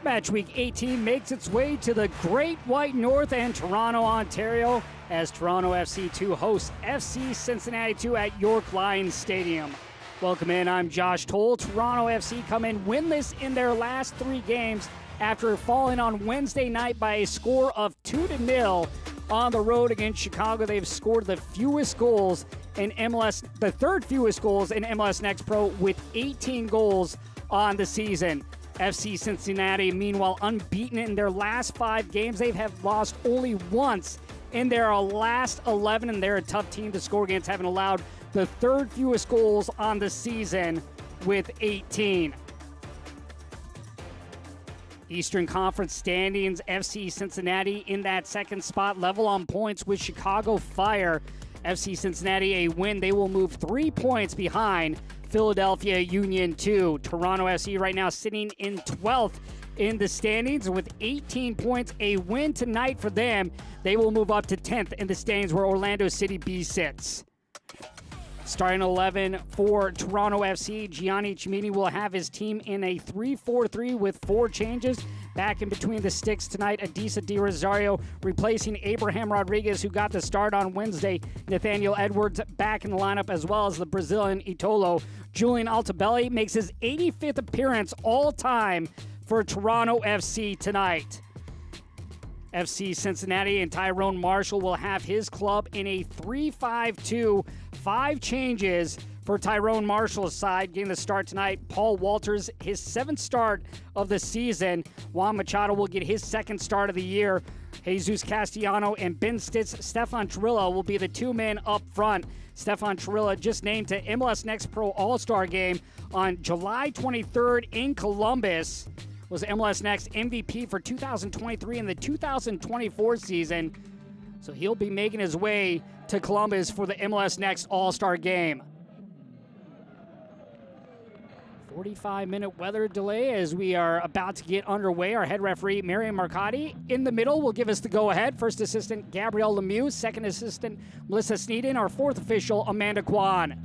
Match week 18 makes its way to the Great White North and Toronto, Ontario, as Toronto FC 2 hosts FC Cincinnati 2 at York Lions Stadium. Welcome in, I'm Josh Toll. Toronto FC come in winless in their last 3 games after falling on Wednesday night by a score of 2-0 on the road against Chicago. They've scored the fewest goals in MLS, the third fewest goals in MLS Next Pro with 18 goals on the season. FC Cincinnati, meanwhile, unbeaten in their last 5 games. They have lost only once in their last 11, and they're a tough team to score against, having allowed the third fewest goals on the season with 18. Eastern Conference standings, FC Cincinnati in that second spot, level on points with Chicago Fire. FC Cincinnati a win. They will move 3 points behind Philadelphia Union 2. Toronto FC right now sitting in 12th in the standings with 18 points. A win tonight for them. They will move up to 10th in the standings where Orlando City B sits. Starting 11 for Toronto FC, Gianni Cimini will have his team in a 3-4-3 with 4 changes. Back in between the sticks tonight, Adisa Di Rosario replacing Abraham Rodriguez, who got the start on Wednesday. Nathaniel Edwards back in the lineup, as well as the Brazilian Itolo. Julian Altobelli makes his 85th appearance all-time for Toronto FC tonight. FC Cincinnati and Tyrone Marshall will have his club in a 3-5-2. 5 changes for Tyrone Marshall's side. Getting the start tonight, Paul Walters, his 7th start of the season. Juan Machado will get his 2nd start of the year. Jesus Castellano and Ben Stitz, Stefan Trilla will be the 2 men up front. Stefan Trilla just named to MLS Next Pro All-Star Game on July 23rd in Columbus. Was MLS Next MVP for 2023 and the 2024 season. So he'll be making his way to Columbus for the MLS Next All-Star Game. 45-minute weather delay as we are about to get underway. Our head referee, Marian Marcotti, in the middle will give us the go-ahead. First assistant, Gabrielle Lemieux. Second assistant, Melissa Sneeden. Our 4th official, Amanda Kwan.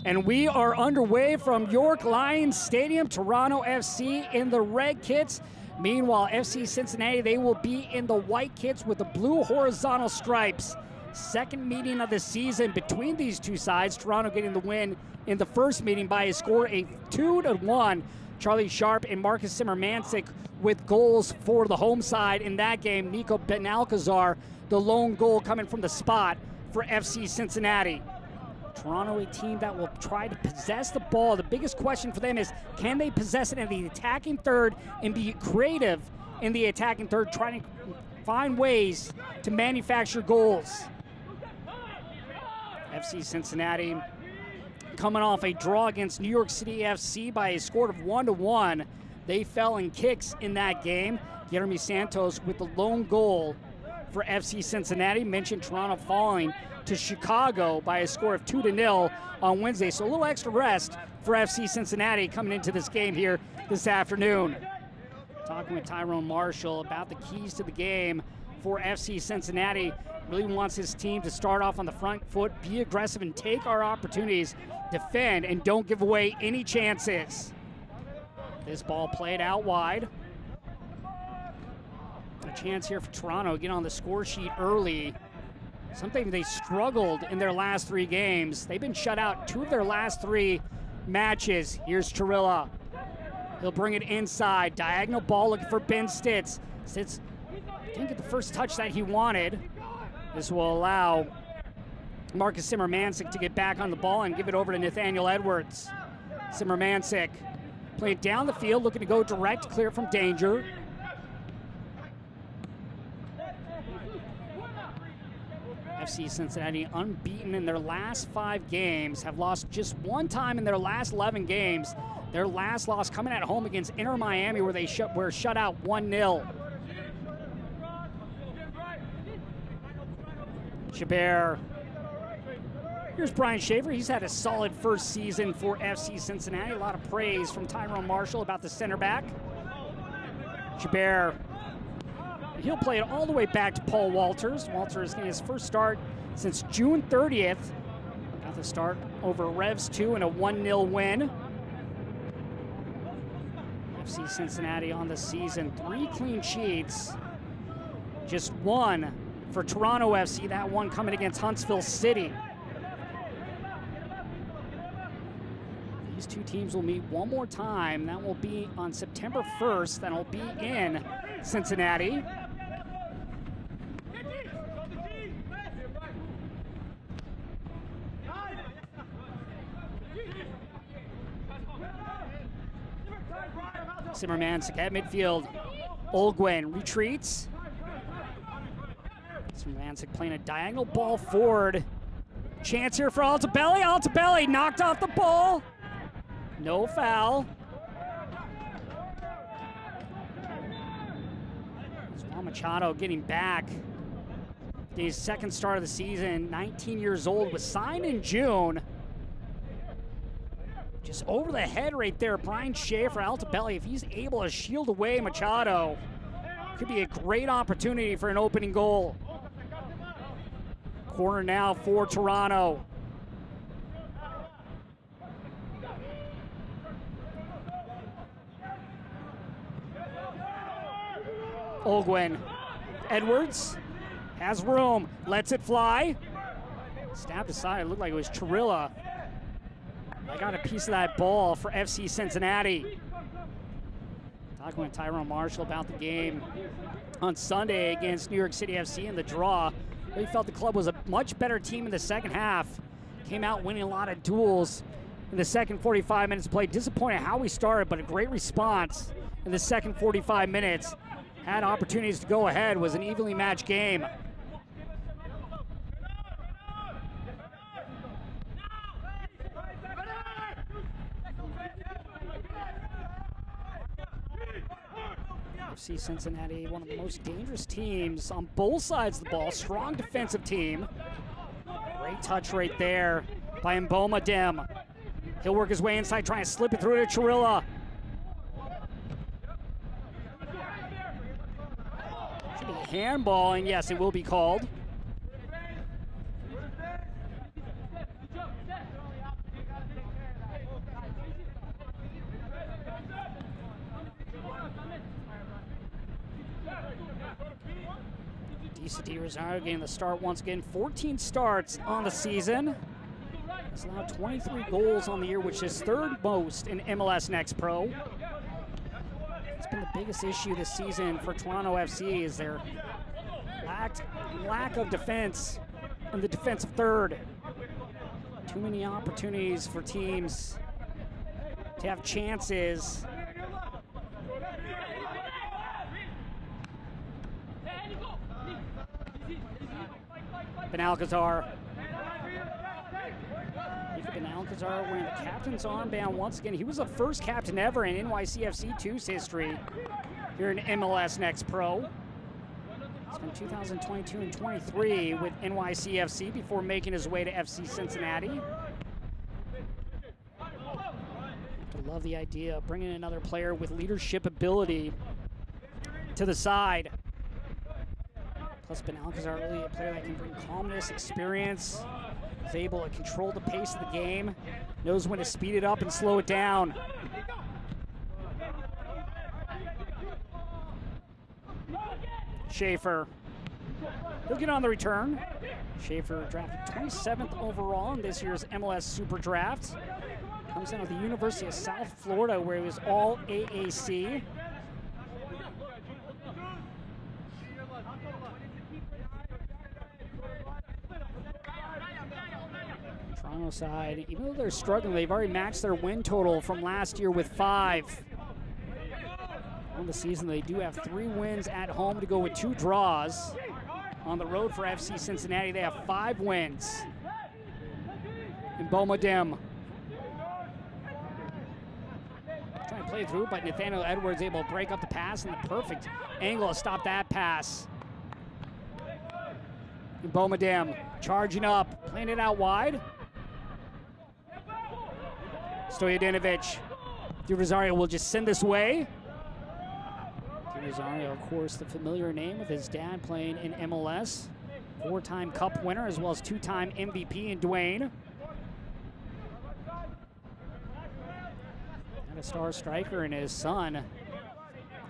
And we are underway from York Lions Stadium. Toronto FC in the red kits. Meanwhile, FC Cincinnati, they will be in the white kits with the blue horizontal stripes. Second meeting of the season between these two sides. Toronto getting the win in the first meeting by a score of 2-1. Charlie Sharp and Marcus Zimmer-Mancic with goals for the home side in that game. Nico Benalcazar, the lone goal coming from the spot for FC Cincinnati. Toronto, a team that will try to possess the ball. The biggest question for them is, can they possess it in the attacking third and be creative in the attacking third, trying to find ways to manufacture goals? FC Cincinnati coming off a draw against New York City FC by a score of 1-1. They fell in kicks in that game. Jeremy Santos with the lone goal for FC Cincinnati. Mentioned Toronto falling to Chicago by a score of 2-0 on Wednesday. So a little extra rest for FC Cincinnati coming into this game here this afternoon. Talking with Tyrone Marshall about the keys to the game for FC Cincinnati. Really wants his team to start off on the front foot, be aggressive, and take our opportunities, defend, and don't give away any chances. This ball played out wide. A chance here for Toronto, get on the score sheet early. Something they struggled in their last 3 games. They've been shut out 2 of their last 3 matches. Here's Chirilla. He'll bring it inside. Diagonal ball looking for Ben Stitz. Stitz didn't get the first touch that he wanted. This will allow Marcus Zimmer-Mancic to get back on the ball and give it over to Nathaniel Edwards. Zimmer-Mancic playing down the field, looking to go direct, clear from danger. FC Cincinnati unbeaten in their last 5 games, have lost just 1 time in their last 11 games. Their last loss coming at home against Inter Miami, where they were shut out 1-0. Chabert. Here's Brian Shaver. He's had a solid first season for FC Cincinnati. A lot of praise from Tyrone Marshall about the center back. Chabert. He'll play it all the way back to Paul Walters. Walters getting his first start since June 30th. Got the start over Revs 2 in a 1-0 win. FC Cincinnati on the season. 3 clean sheets. Just 1 for Toronto FC, that one coming against Huntsville City. These two teams will meet one more time. That will be on September 1st. That'll be in Cincinnati. Zimmermansik at midfield. Olgwen retreats. Zimmermansik playing a diagonal ball forward. Chance here for Altobelli. Altobelli knocked off the ball. No foul. Juan Machado getting back. His second start of the season, 19 years old, was signed in June. Just over the head right there, Brian Schaefer, Altobelli, if he's able to shield away Machado, could be a great opportunity for an opening goal. Corner now for Toronto. Olgwen. Edwards has room, lets it fly. Stabbed aside, it looked like it was Chirilla. I got a piece of that ball for FC Cincinnati. Talking with Tyrone Marshall about the game on Sunday against New York City FC in the draw. He felt the club was a much better team in the second half. Came out winning a lot of duels in the second 45 minutes of play. Disappointed how we started, but a great response in the second 45 minutes. Had opportunities to go ahead, was an evenly matched game. FC Cincinnati, one of the most dangerous teams on both sides of the ball. Strong defensive team. Great touch right there by Mboma Dem. He'll work his way inside, trying to slip it through to Chirilla. Should be handball, and yes, it will be called. D. Rosario getting the start once again. 14 starts on the season. He's allowed 23 goals on the year, which is 3rd most in MLS Next Pro. It's been the biggest issue this season for Toronto FC is their lack of defense in the defensive third. Too many opportunities for teams to have chances. Benalcazar. Benalcazar wearing the captain's armband once again. He was the first captain ever in NYCFC 2's history here in MLS Next Pro. It's been 2022 and 23 with NYCFC before making his way to FC Cincinnati. I love the idea of bringing another player with leadership ability to the side. Plus, Benalcazar really a player that can bring calmness, experience, is able to control the pace of the game, knows when to speed it up and slow it down. Schaefer, he'll get on the return. Schaefer drafted 27th overall in this year's MLS Super Draft. Comes in with the University of South Florida, where he was all AAC. Toronto side, even though they're struggling, they've already matched their win total from last year with 5. On the season, they do have 3 wins at home to go with 2 draws. On the road for FC Cincinnati, they have 5 wins. Mboma Dem. Trying to play through, but Nathaniel Edwards able to break up the pass and the perfect angle to stop that pass. Mboma Dem charging up, playing it out wide. Stojadinovic. Di Rosario will just send this away. Di Rosario, of course, the familiar name with his dad playing in MLS. 4-time Cup winner as well as 2-time MVP in Dwayne. A star striker and his son.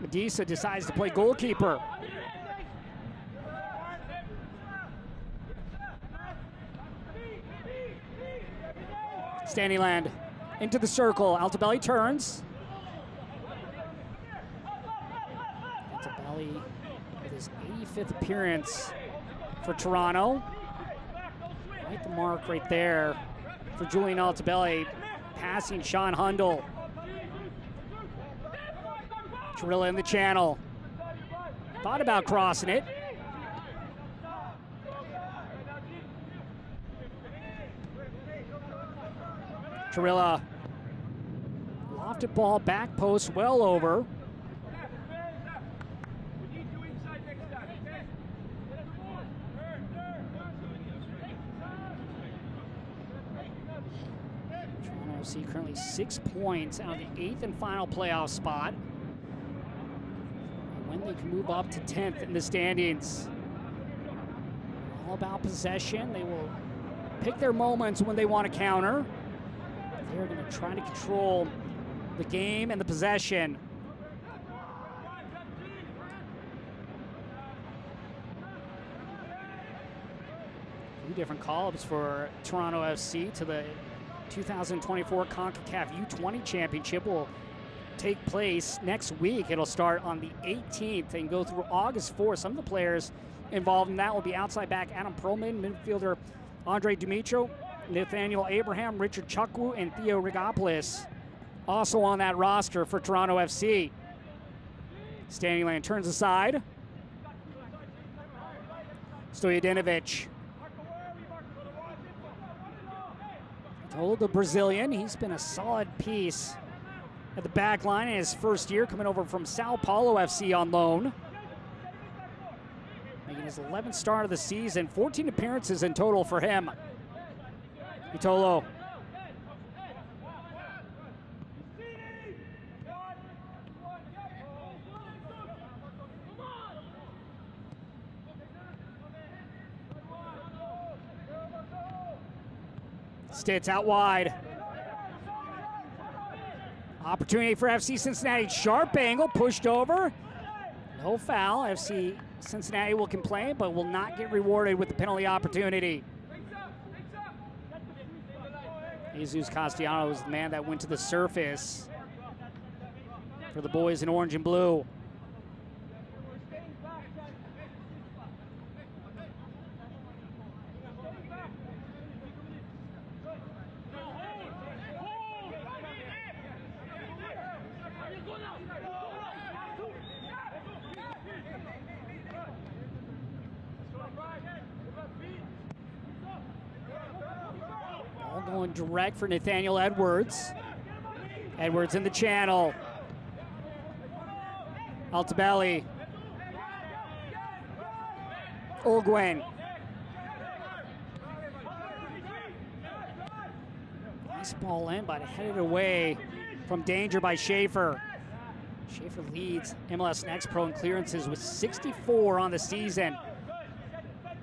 Medisa decides to play goalkeeper. Standyland into the circle. Altobelli turns. Altobelli with his 85th appearance for Toronto. Right the mark right there for Julian Altobelli, passing Sean Hundle. Chirilla in the channel. Thought about crossing it. Chirilla. Lofted ball, back post, well over. Toronto FC currently 6 points out of the 8th and final playoff spot. When they can move up to 10th in the standings. All about possession. They will pick their moments when they want to counter. They're going to try to control the game and the possession. Two different call-ups for Toronto FC to the 2024 CONCACAF U20 Championship will take place next week. It'll start on the 18th and go through August 4th. Some of the players involved in that will be outside back Adam Perlman, midfielder Andre Dumitro, Nathaniel Abraham, Richard Chukwu, and Theo Rigopoulos also on that roster for Toronto FC. Standyland turns aside. Stojadinovic. Told the Brazilian, he's been a solid piece at the back line in his first year, coming over from Sao Paulo FC on loan. Making his 11th start of the season, 14 appearances in total for him. Itolo. Stitz out wide. Opportunity for FC Cincinnati. Sharp angle, pushed over. No foul. FC Cincinnati will complain, but will not get rewarded with the penalty opportunity. Jesus Castellano was the man that went to the surface for the boys in orange and blue. Going direct for Nathaniel Edwards. Edwards in the channel. Altobelli. Olguen. Nice ball in, but headed away from danger by Schaefer. Schaefer leads MLS Next Pro in clearances with 64 on the season.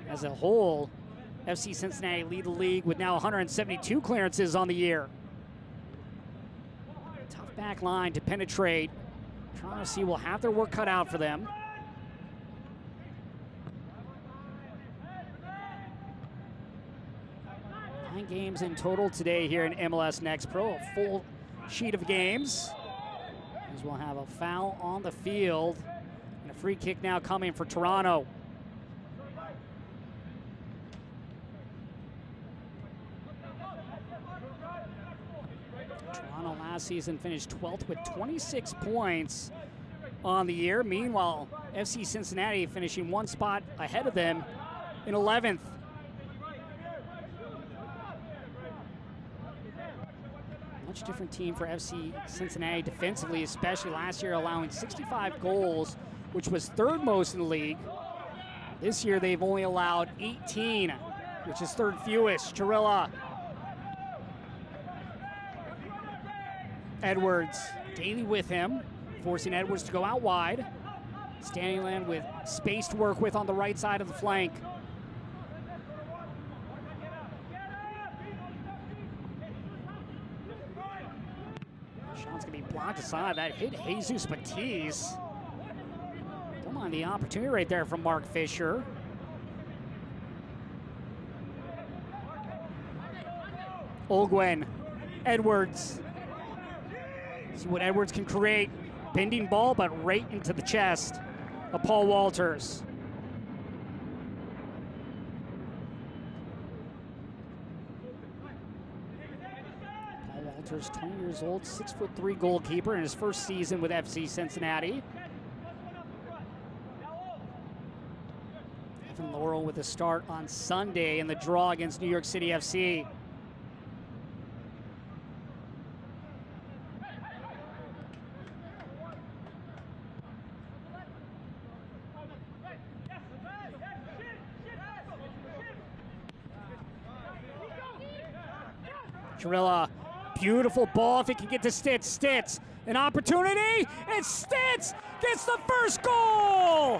As a whole, FC Cincinnati lead the league with now 172 clearances on the year. Tough back line to penetrate. Toronto FC will have their work cut out for them. Nine games in total today here in MLS Next Pro, a full sheet of games. As we'll have a foul on the field and a free kick now coming for Toronto. Toronto last season finished 12th with 26 points on the year. Meanwhile, FC Cincinnati finishing one spot ahead of them in 11th. Much different team for FC Cincinnati defensively, especially last year allowing 65 goals, which was third most in the league. This year they've only allowed 18, which is third fewest. Chirilla. Edwards, Daly with him, forcing Edwards to go out wide. Standyland with space to work with on the right side of the flank. Shot's going to be blocked aside. That hit Jesus Batiz. Don't mind the opportunity right there from Mark Fisher. Olgwen, Edwards. See what Edwards can create. Bending ball, but right into the chest of Paul Walters. Paul Walters, 20 years old, 6'3" goalkeeper in his first season with FC Cincinnati. Evan Laurel with a start on Sunday in the draw against New York City FC. Trilla, beautiful ball if he can get to Stitz. Stitz, an opportunity, and Stitz gets the first goal!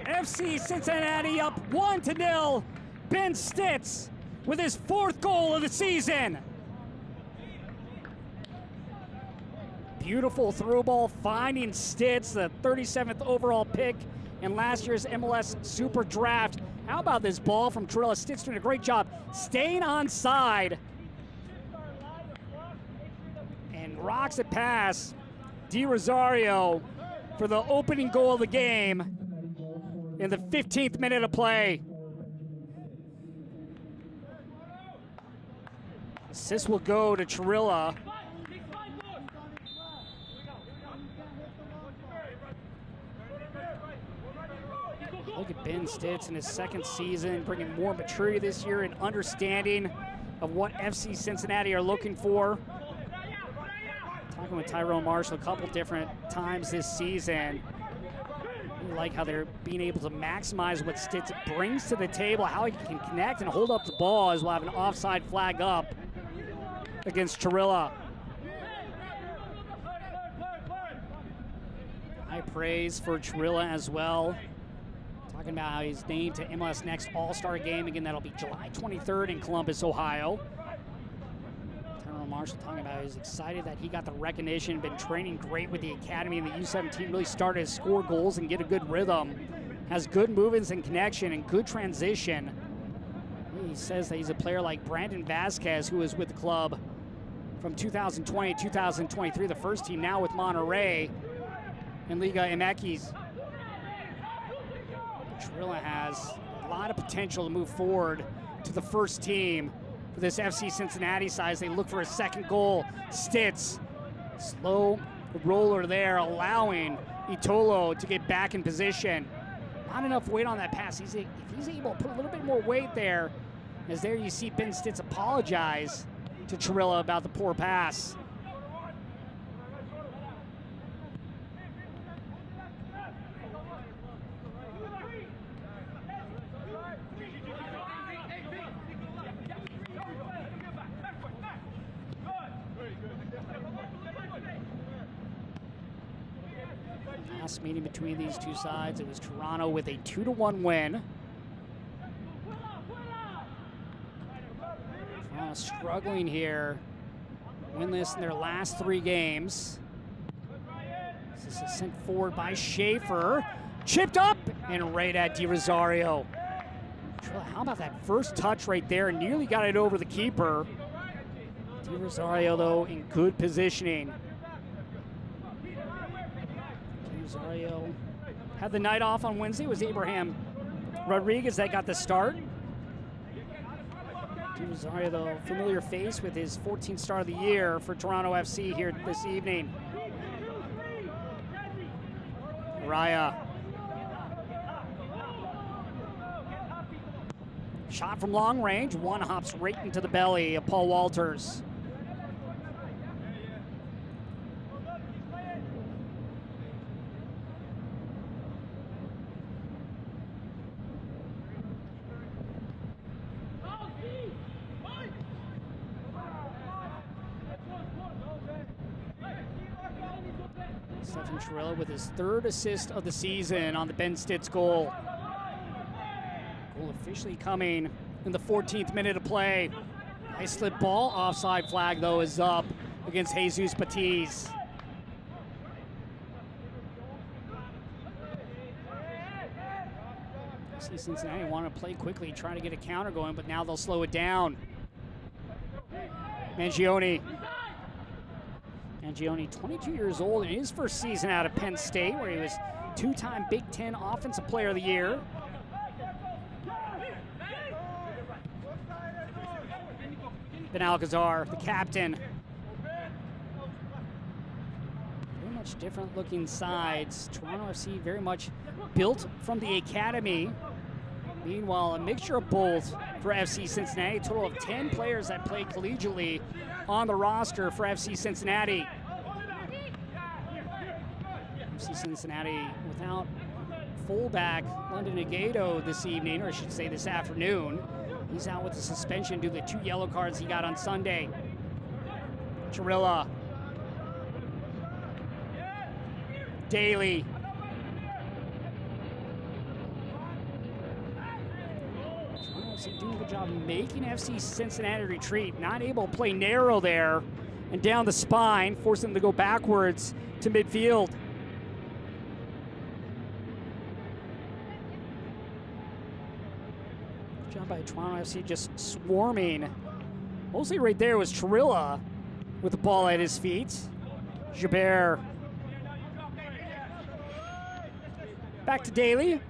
FC Cincinnati up 1-0. Ben Stitz with his 4th goal of the season. Beautiful through ball finding Stitz, the 37th overall pick in last year's MLS Super Draft. How about this ball from Trilla? Stitz doing a great job staying onside. And rocks it past Di Rosario for the opening goal of the game in the 15th minute of play. Assist will go to Trilla. Look at Ben Stitz in his 2nd season, bringing more maturity this year and understanding of what FC Cincinnati are looking for. Talking with Tyrone Marshall a couple different times this season. I like how they're being able to maximize what Stitz brings to the table, how he can connect and hold up the ball as we'll have an offside flag up against Trilla. High praise for Trilla as well. Talking about how he's named to MLS Next All-Star Game. Again, that'll be July 23rd in Columbus, Ohio. Tyrone Marshall talking about he's excited that he got the recognition, been training great with the academy and the U17, really started to score goals and get a good rhythm. Has good movements and connection and good transition. He says that he's a player like Brandon Vasquez, who was with the club from 2020 to 2023, the first team, now with Monterrey and Liga MX. Trilla has a lot of potential to move forward to the first team for this FC Cincinnati side as they look for a 2nd goal. Stitz, slow roller there, allowing Itolo to get back in position. Not enough weight on that pass. If he's able to put a little bit more weight there, as there you see Ben Stitz apologize to Trilla about the poor pass. Last meeting between these two sides, it was Toronto with a 2-1 win. Toronto struggling here, winless in their last 3 games. This is sent forward by Schaefer, chipped up and right at Di Rosario. How about that first touch right there? Nearly got it over the keeper. Di Rosario, though, in good positioning. Rosario had the night off on Wednesday. It was Abraham Rodriguez that got the start. Di Rosario, though, familiar face with his 14th start of the year for Toronto FC here this evening. Raya. Shot from long range. One hops right into the belly of Paul Walters. Stephen Trilla with his 3rd assist of the season on the Ben Stitz goal. Goal officially coming in the 14th minute of play. Nice slip ball. Offside flag, though, is up against Jesus Batiz. FC Cincinnati want to play quickly, trying to get a counter going, but now they'll slow it down. Mangione, 22 years old in his first season out of Penn State, where he was two-time Big Ten Offensive Player of the Year. Ben Alcazar, the captain. Very much different looking sides. Toronto FC very much built from the academy. Meanwhile, a mixture of both for FC Cincinnati. A total of 10 players that play collegiately on the roster for FC Cincinnati. FC Cincinnati without fullback London Agato this evening, or I should say this afternoon. He's out with a suspension due to the 2 yellow cards he got on Sunday. Chirilla. Daly. Doing a good job making FC Cincinnati retreat. Not able to play narrow there and down the spine, forcing them to go backwards to midfield. Good job by Toronto FC just swarming. Mostly right there was Chirilla with the ball at his feet. Jabert. Back to Daly.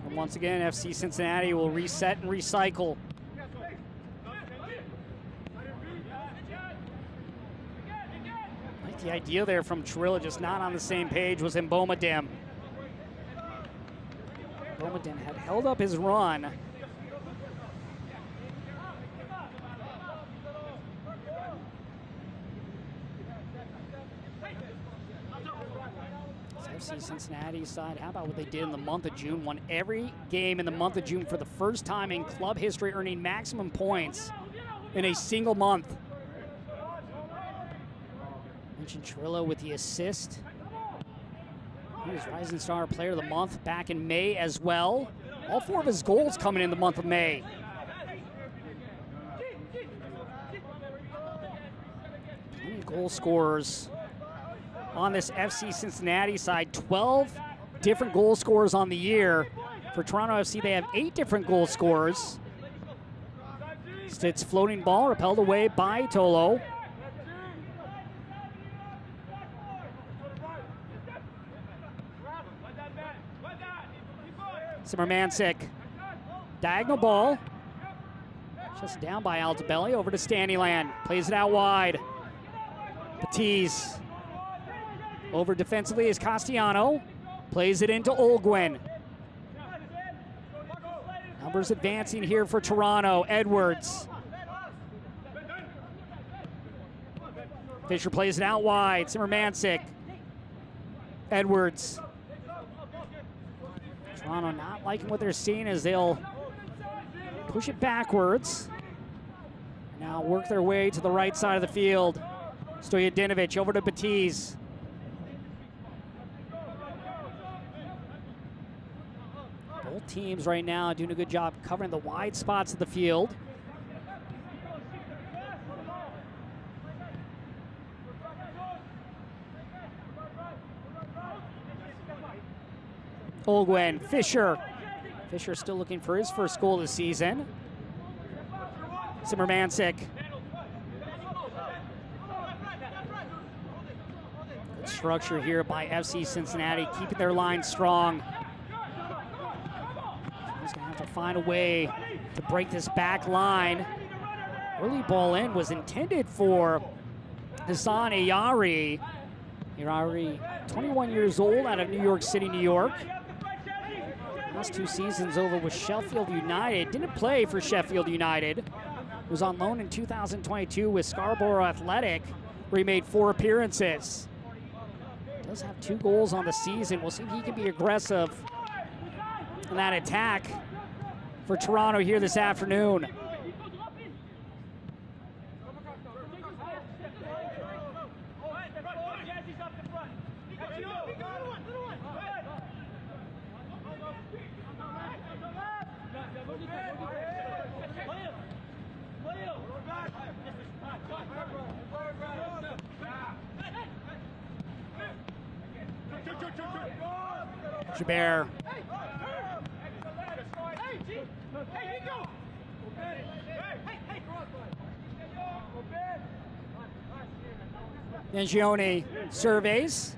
And once again, FC Cincinnati will reset and recycle. I like the idea there from Chirilla, just not on the same page, was Mbomadim. Mbomadim had held up his run. FC Cincinnati side, how about what they did in the month of June? Won every game in the month of June for the first time in club history, earning maximum points in a single month. Mentioned Chirilla with the assist. He was Rising Star Player of the Month back in May as well. All 4 of his goals coming in the month of May. Plenty of goal scorers on this FC Cincinnati side. 12 different goal scorers on the year. For Toronto FC, they have 8 different goal scorers. Stitz floating ball repelled away by Tolo. Simmermansik, diagonal ball. Just down by Altobelli, over to Standyland. Plays it out wide. Batiz. Over defensively is Castellano. Plays it into Olguin. Numbers advancing here for Toronto. Edwards. Fisher plays it out wide. Simmermansik. Edwards. Toronto not liking what they're seeing as they'll push it backwards. Now work their way to the right side of the field. Stojadinovic over to Batiz. Both teams right now doing a good job covering the wide spots of the field. Olguin, Fisher. Fisher still looking for his first goal this season. Simmermansik. Good structure here by FC Cincinnati, keeping their line strong. He's gonna have to find a way to break this back line. Early ball in was intended for Hassan Ayari. Ayari, 21 years old, out of New York City, New York. Last 2 seasons over with Sheffield United. Didn't play for Sheffield United. Was on loan in 2022 with Scarborough Athletic, where he made 4 appearances. Does have 2 goals on the season. We'll see if he can be aggressive in that attack for Toronto here this afternoon. Jabber. Mangione surveys.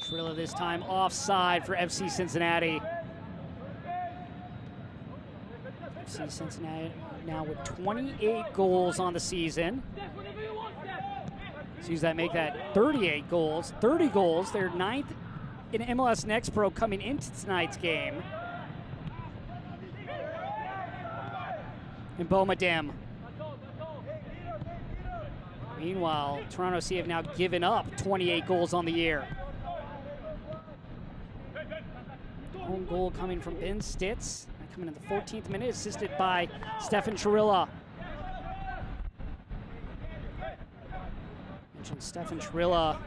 Trilla this time offside for FC Cincinnati. FC Cincinnati now with 28 goals on the season. Sees that make that 38 goals, 30 goals. They're 9th in MLS Next Pro coming into tonight's game. And Bomadem. Meanwhile, Toronto FC have now given up 28 goals on the year. Home goal coming from Ben Stitz, coming in the 14th minute, assisted by Stefan Trilla. Mentioned Stefan Trilla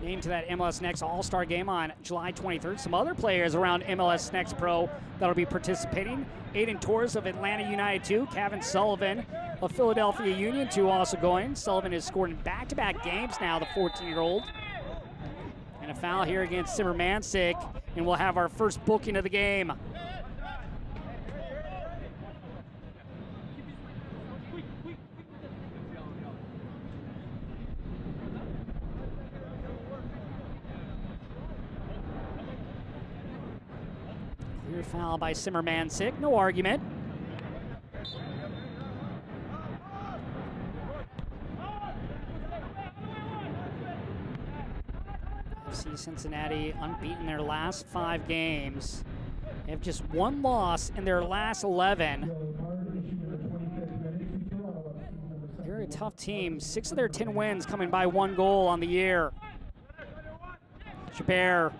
named to that MLS Next All-Star game on July 23rd. Some other players around MLS Next Pro that'll be participating. Aiden Torres of Atlanta United 2, Kevin Sullivan of Philadelphia Union 2 also going. Sullivan has scored in back-to-back games now, the 14-year-old. And a foul here against Simmermansik, and we'll have our first booking of the game. Clear foul by Simmermansik, no argument. FC Cincinnati unbeaten their last 5 games. They have just 1 loss in their last 11. They're a tough team. 6 of their 10 wins coming by 1 goal on the year. Jabber.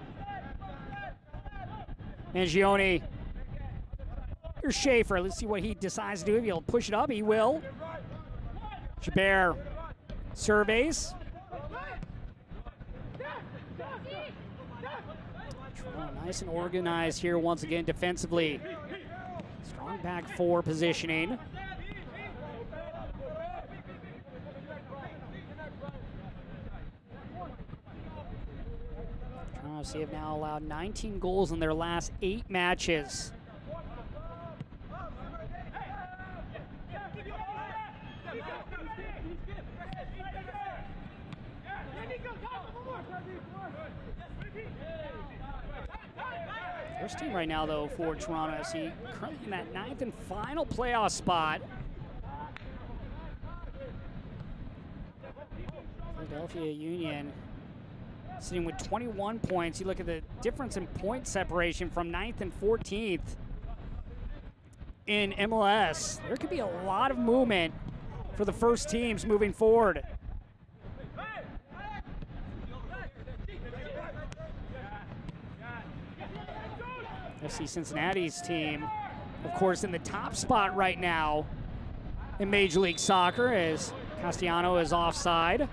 Mangione. Here's Schaefer. Let's see what he decides to do. If he'll push it up, he will. Jabber surveys. Nice and organized here once again defensively. Strong back 4 positioning. Toronto FC have now allowed 19 goals in their last 8 matches. First team right now, though, for Toronto FC, currently in that 9th and final playoff spot. Philadelphia Union sitting with 21 points. You look at the difference in point separation from 9th and 14th in MLS. There could be a lot of movement for the first teams moving forward. FC Cincinnati's team, of course, in the top spot right now in Major League Soccer as Castellano is offside.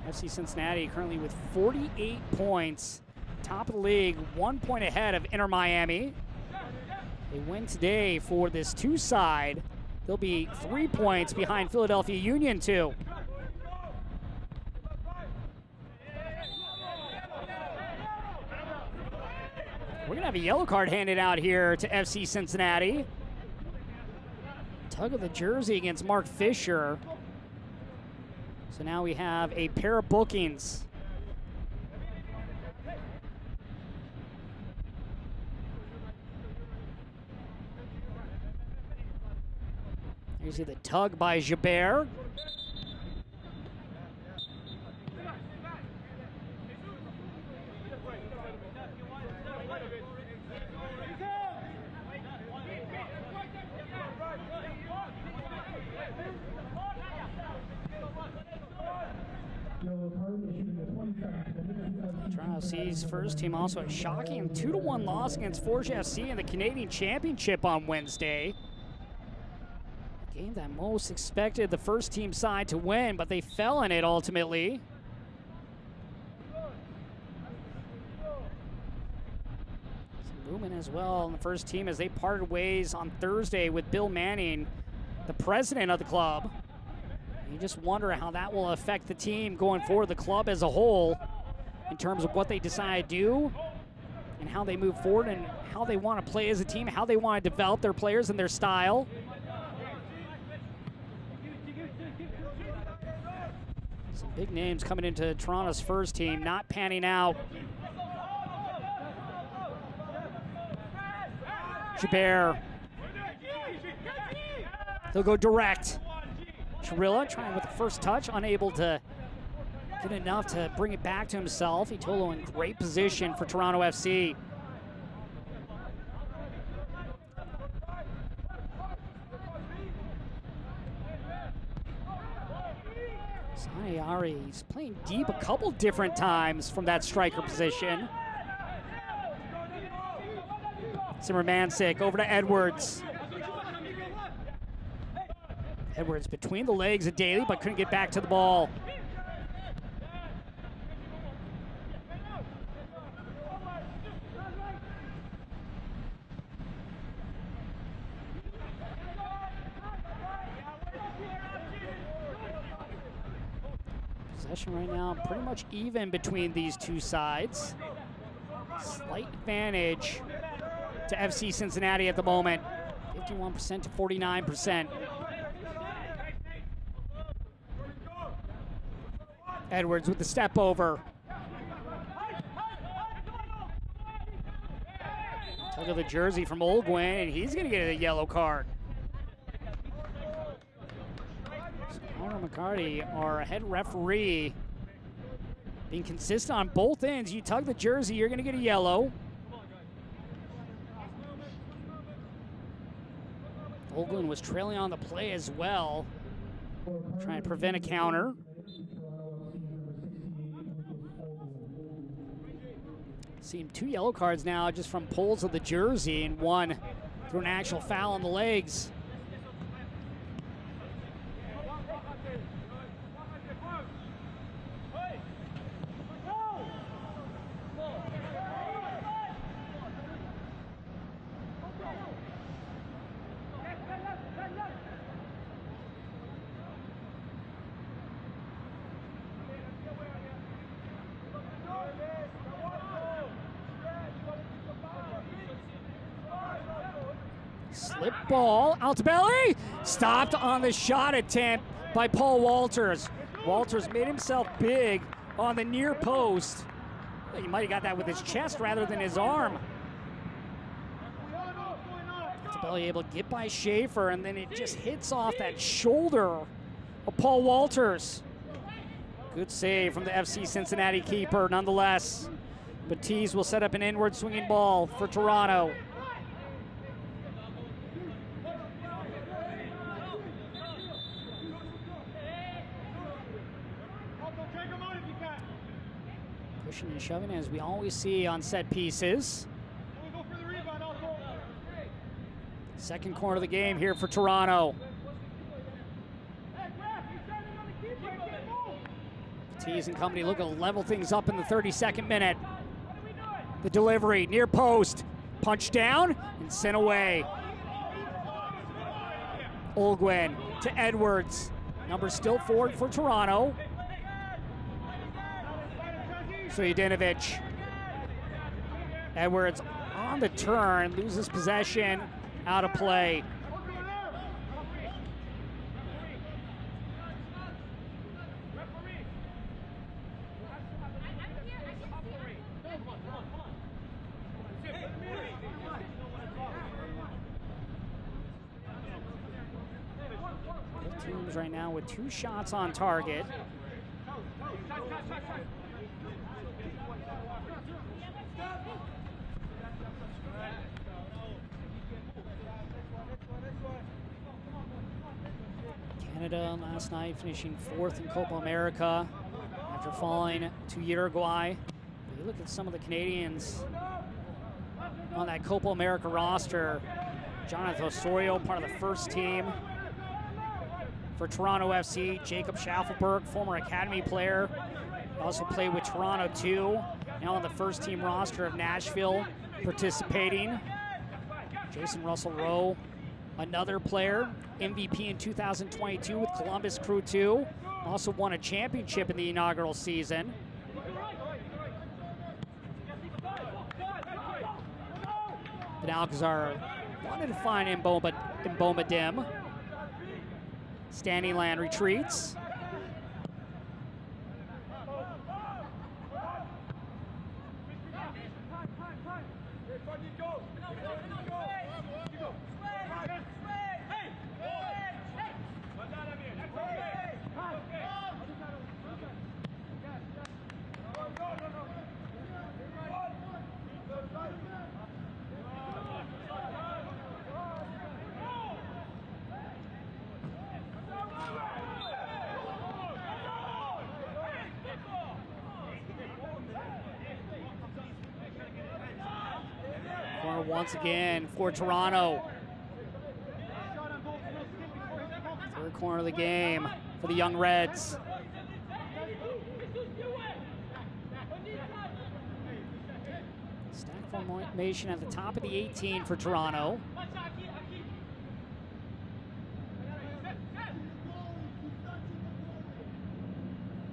FC Cincinnati currently with 48 points, top of the league, 1 point ahead of Inter Miami. They win today for this 2 side. They'll be 3 points behind Philadelphia Union 2. We're going to have a yellow card handed out here to FC Cincinnati. Tug of the jersey against Mark Fisher. So now we have a pair of bookings. You see the tug by Jabber. Toronto FC's first team also a shocking 2-1 loss against Forge FC in the Canadian Championship on Wednesday. A game that most expected the first team side to win, but they fell in it ultimately. Some movement as well in the first team as they parted ways on Thursday with Bill Manning, the president of the club. You just wonder how that will affect the team going forward, the club as a whole, in terms of what they decide to do and how they move forward and how they want to play as a team, how they want to develop their players and their style. Some big names coming into Toronto's first team, not panning out. Jabert. They'll go direct. Chirilla trying with the first touch, unable to get enough to bring it back to himself. Itolo in great position for Toronto FC. Zaniari, he's playing deep a couple different times from that striker position. Zimmermansik over to Edwards. Edwards between the legs of Daly, but couldn't get back to the ball. Possession right now pretty much even between these two sides. Slight advantage to FC Cincinnati at the moment. 51% to 49%. Edwards with the step over. Tug of the jersey from Olguin, and he's going to get a yellow card. So Connor McCarty, our head referee, being consistent on both ends. You tug the jersey, you're going to get a yellow. Olguin was trailing on the play as well, trying to prevent a counter. Seen 2 yellow cards now just from pulls of the jersey, and one through an actual foul on the legs. Slip ball out to belly. Stopped on the shot attempt by Paul Walters. Walters made himself big on the near post. He might have got that with his chest rather than his arm. Belly able to get by Schaefer, and then it just hits off that shoulder of Paul Walters. Good save from the FC Cincinnati keeper nonetheless. Baptiste will set up an inward swinging ball for Toronto. Pushing and shoving as we always see on set pieces. Second corner of the game here for Toronto. Tees and company looking to level things up in the 32nd minute. The delivery, near post, punch down and sent away. Olguin to Edwards. Number still forward for Toronto. Stojanovic. Edwards on the turn, loses possession, out of play. Both teams right now with 2 shots on target. Canada last night finishing 4th in Copa America after falling to Uruguay. But you look at some of the Canadians on that Copa America roster. Jonathan Osorio, part of the first team for Toronto FC. Jacob Schaffelberg, former academy player, also played with Toronto too. Now on the first team roster of Nashville participating. Jason Russell Rowe Another player, MVP in 2022 with Columbus Crew 2. Also won a championship in the inaugural season. But Alcazar wanted to find Mboma Dim. Standing land retreats. Corner once again for Toronto. Third corner of the game for the Young Reds. Stack formation at the top of the 18 for Toronto.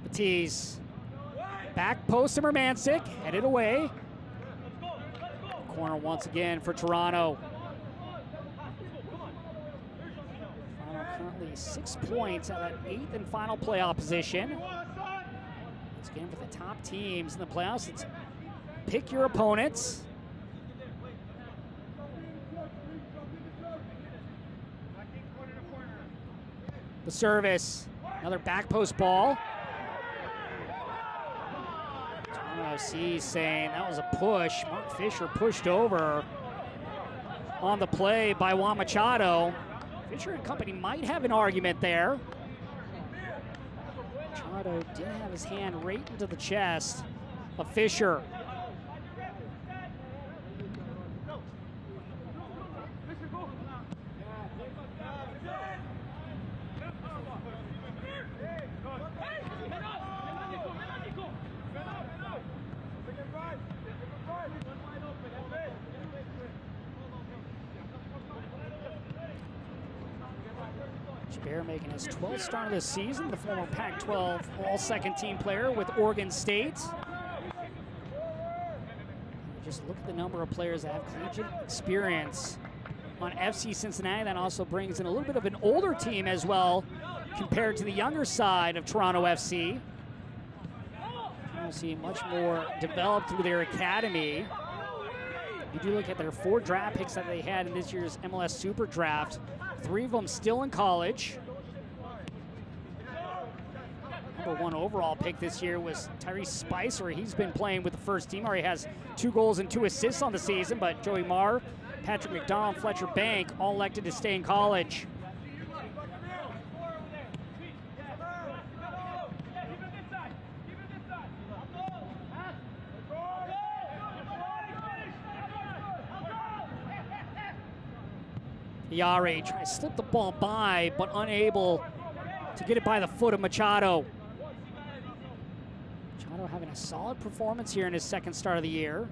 Batiste. Back post to Mermancic, headed away. Corner once again for Toronto. Toronto currently 6 points at that 8th and final playoff position. Once again, for the top teams in the playoffs, it's pick your opponents. The service, another back post ball. FC saying that was a push. Mark Fisher pushed over on the play by Juan Machado. Fisher and company might have an argument there. Machado did have his hand right into the chest of Fisher. Bear making his 12th start of the season, the former Pac-12 all-second team player with Oregon State. Just look at the number of players that have collegiate experience on FC Cincinnati. That also brings in a little bit of an older team as well compared to the younger side of Toronto FC. Toronto FC much more developed through their academy. You do look at their 4 draft picks that they had in this year's MLS Super Draft. 3 of them still in college. Number 1 overall pick this year was Tyrese Spicer. He's been playing with the first team. Already has 2 goals and 2 assists on the season, but Joey Marr, Patrick McDonald, Fletcher Bank all elected to stay in college. Yari trying to slip the ball by, but unable to get it by the foot of Machado. Machado having a solid performance here in his 2nd start of the year.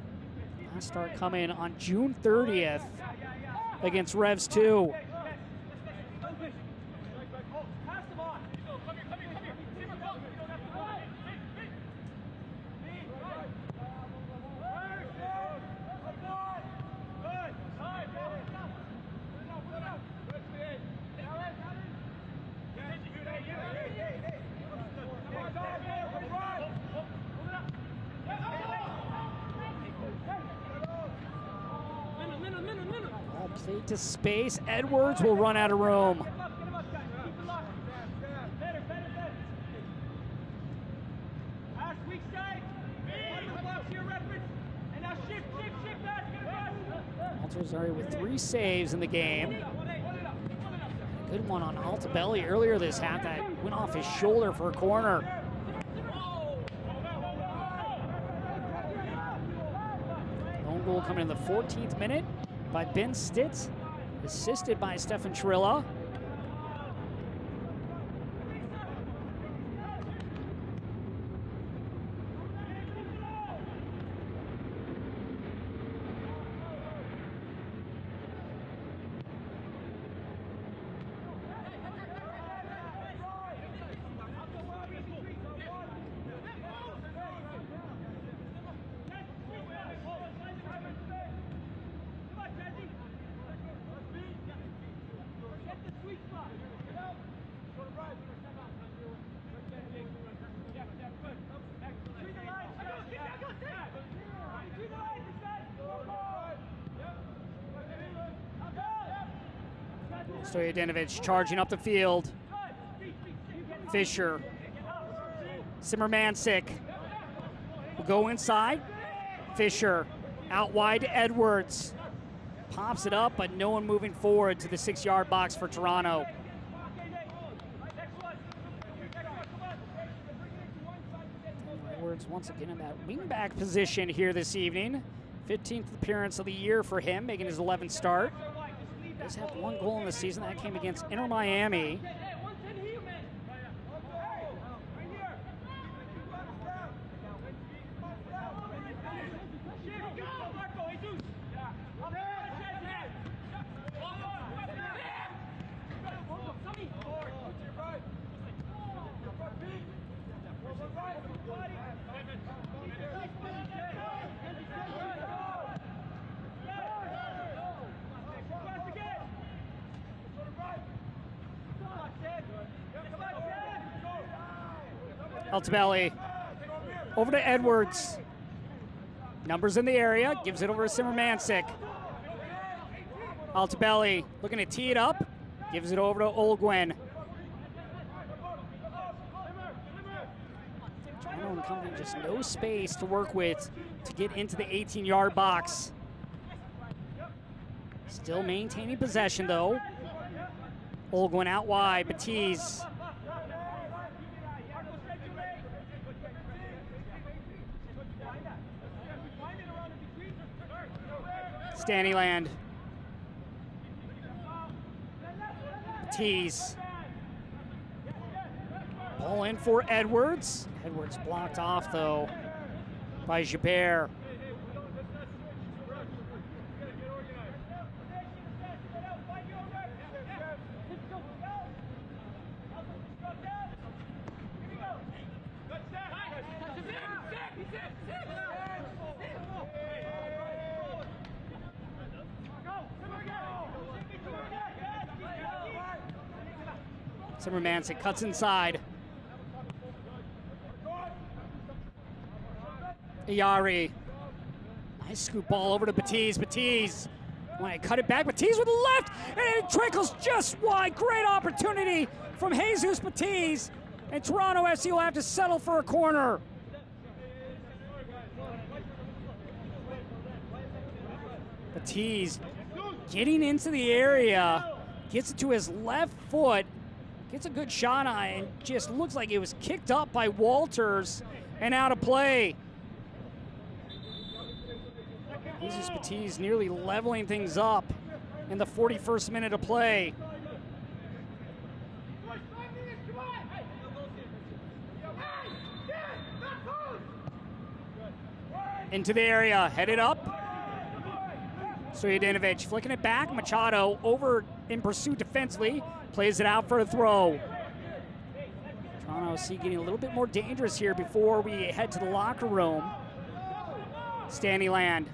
Last start coming on June 30th against Revs 2. Played to space. Edwards will run out of room. Walters already with 3 saves in the game. A good one on Altabelli earlier this half that went off his shoulder for a corner. Lone goal coming in the 14th minute by Ben Stitz, assisted by Stefan Trilla. Stojadinovic charging up the field. Fisher. Simmermansik will go inside. Fisher out wide to Edwards. Pops it up, but no one moving forward to the 6-yard box for Toronto. Edwards once again in that wingback position here this evening. 15th appearance of the year for him, making his 11th start. Does have one goal in the season. That came against Inter Miami. Altobelli over to Edwards. Numbers in the area, gives it over to Simmermansik. Altobelli looking to tee it up, gives it over to Olgwin. Toronto and company just no space to work with to get into the 18-yard box. Still maintaining possession though. Olgwin out wide, Batiz. Stanyland. Batiz. Ball in for Edwards. Edwards blocked off though by Gibert. Simmermansik cuts inside. Iyari. Nice scoop ball over to Batiz. Batiz. Want to cut it back. Batiz with the left. And it trickles just wide. Great opportunity from Jesus Batiz. And Toronto FC will have to settle for a corner. Batiz getting into the area. Gets it to his left foot. Gets a good shot on it and just looks like it was kicked up by Walters and out of play. Jesus Batiz nearly leveling things up in the 41st minute of play. Into the area, headed up. Stojadinovic flicking it back. Machado over in pursuit defensively. Plays it out for a throw. Toronto FC getting a little bit more dangerous here before we head to the locker room. Stanyland.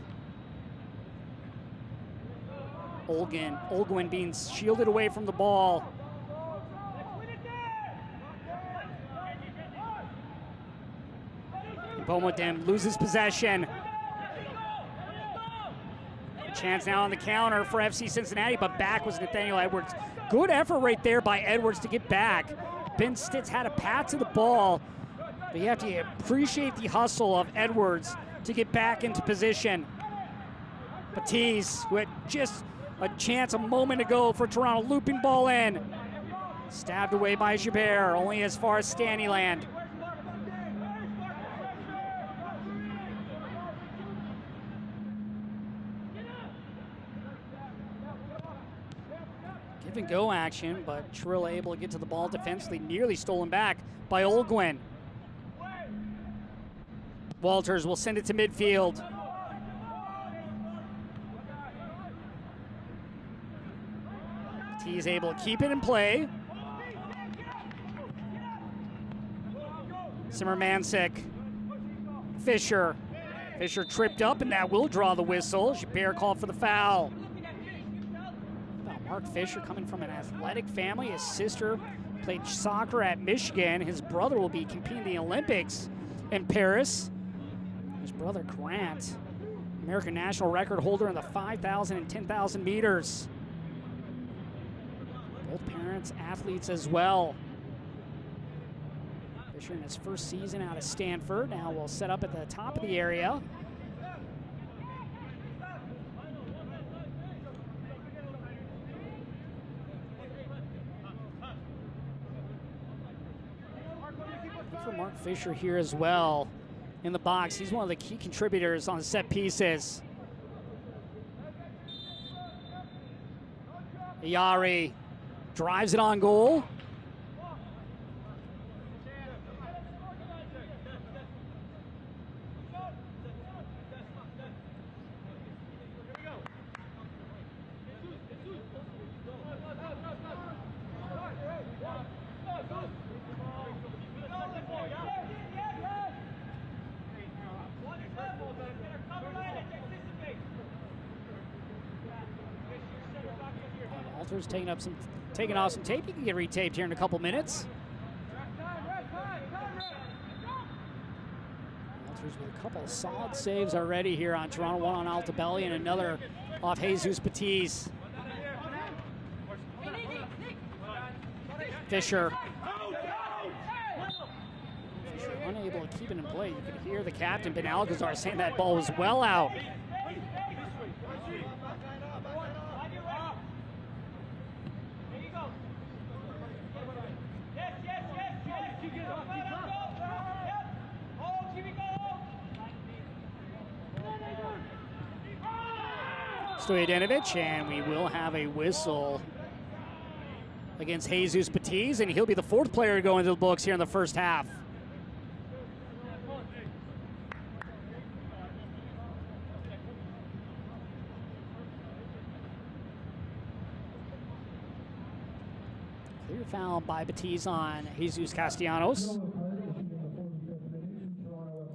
Olgwin being shielded away from the ball. Bomodem loses possession. A chance now on the counter for FC Cincinnati, but back was Nathaniel Edwards. Good effort right there by Edwards to get back. Ben Stitz had a path to the ball, but you have to appreciate the hustle of Edwards to get back into position. Batiz, who had just a chance a moment ago for Toronto, looping ball in. Stabbed away by Gibert, only as far as Stanyland. Give and go action, but Trill able to get to the ball defensively, nearly stolen back by Olgwin. Walters will send it to midfield. He's able to keep it in play. Simmermansik. Fisher. Fisher tripped up, and that will draw the whistle. Gibert called for the foul. Mark Fisher coming from an athletic family. His sister played soccer at Michigan. His brother will be competing in the Olympics in Paris. His brother Grant, American national record holder in the 5,000 and 10,000 meters. Both parents, athletes as well. Fisher in his first season out of Stanford. Now will set up at the top of the area. For Mark Fisher here as well in the box. He's one of the key contributors on set pieces. Yari drives it on goal. Walters taking off some tape. He can get retaped here in a couple minutes. Walters with a couple of solid saves already here on Toronto. One on Altobelli and another off Jesus Batiz. Fisher unable to keep it in play. You could hear the captain, Ben Alcazar, saying that ball was well out. Stojadinovic, and we will have a whistle against Jesus Batiz, and he'll be the fourth player to go into the books here in the first half. Clear foul by Batiz on Jesus Castellanos.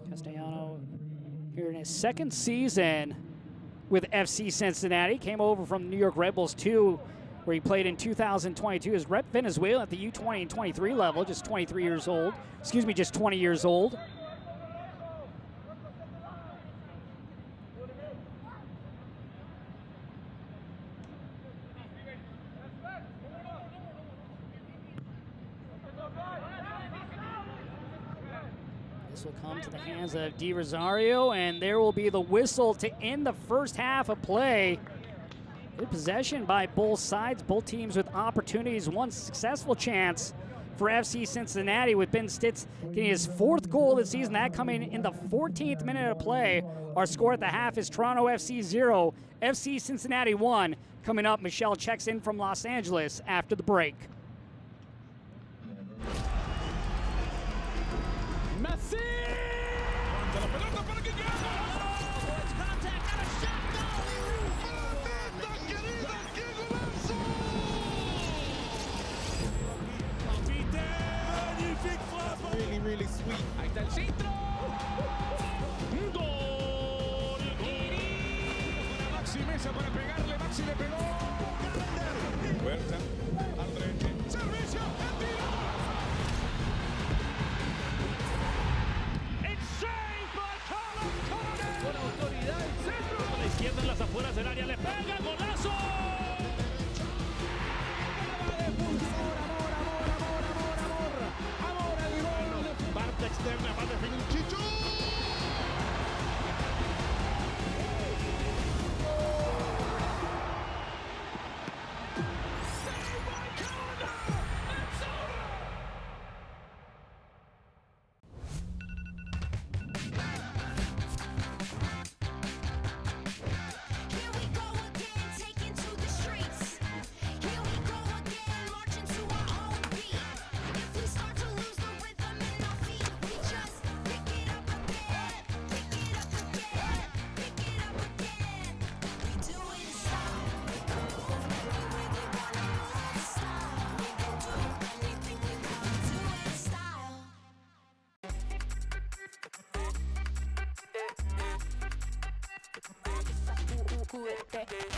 Castellano here in his second season with FC Cincinnati. Came over from New York Red Bulls 2, where he played in 2022 as rep Venezuela at the U20 and 23 level, just 23 years old. Excuse me, just 20 years old. This will come to the hands of Di Rosario, and there will be the whistle to end the first half of play. Good possession by both sides, both teams with opportunities. One successful chance for FC Cincinnati with Ben Stitz getting his fourth goal of the season, that coming in the 14th minute of play. Our score at the half is Toronto FC 0, FC Cincinnati 1. Coming up, Michelle checks in from Los Angeles after the break. Messi! Really sweet. Ahí está el centro. Gol. Maxi Mesa para pegarle. Maxi le pegó. Huerta. Al frente. Servicio. El tiro. It's saved by Carlos Coronel. Con autoridad el centro. A la izquierda en las afueras del área le pega. Golazo. Externa va a definir Chicho.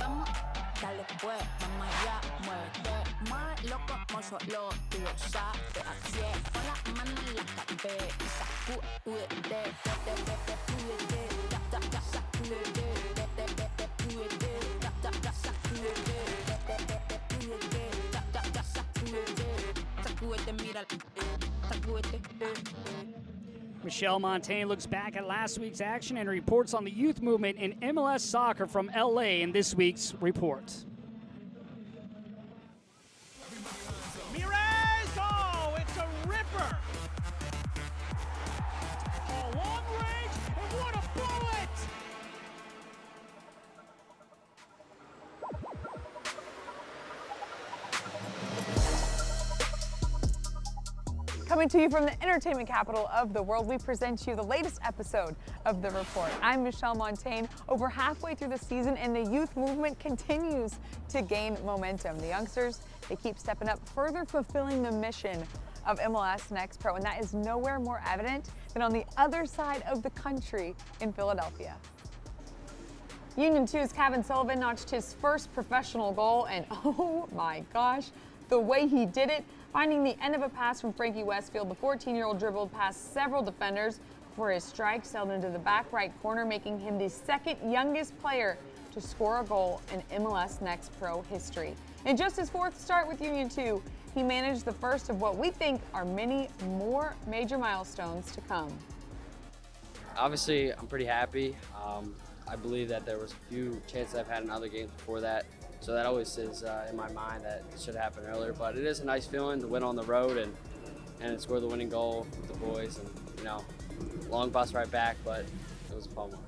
Vamos, dale pues, vamos allá, muévete más loco como solo tú lo sabes. Así es, con las manos en la cabeza, sacúdete, sacúdete, Sacúdete, mira, sacúdete, Michelle Montaigne looks back at last week's action and reports on the youth movement in MLS soccer from LA in this week's report. Mirez! Oh, it's a ripper! Oh, long range, and what a bullet! Coming to you from the entertainment capital of the world, we present you the latest episode of The Report. I'm Michelle Montaigne. Over halfway through the season, and the youth movement continues to gain momentum. The youngsters, they keep stepping up, further fulfilling the mission of MLS Next Pro, and that is nowhere more evident than on the other side of the country in Philadelphia. Union 2's Kevin Sullivan notched his first professional goal, and oh my gosh, the way he did it, finding the end of a pass from Frankie Westfield, the 14-year-old dribbled past several defenders before his strike sailed into the back right corner, making him the second youngest player to score a goal in MLS Next Pro history. In just his fourth start with Union 2, he managed the first of what we think are many more major milestones to come. Obviously, I'm pretty happy. I believe that there was a few chances I've had in other games before that. So that always is in my mind that it should happen earlier. But it is a nice feeling to win on the road and score the winning goal with the boys. And, you know, long bus right back, but it was a fun one.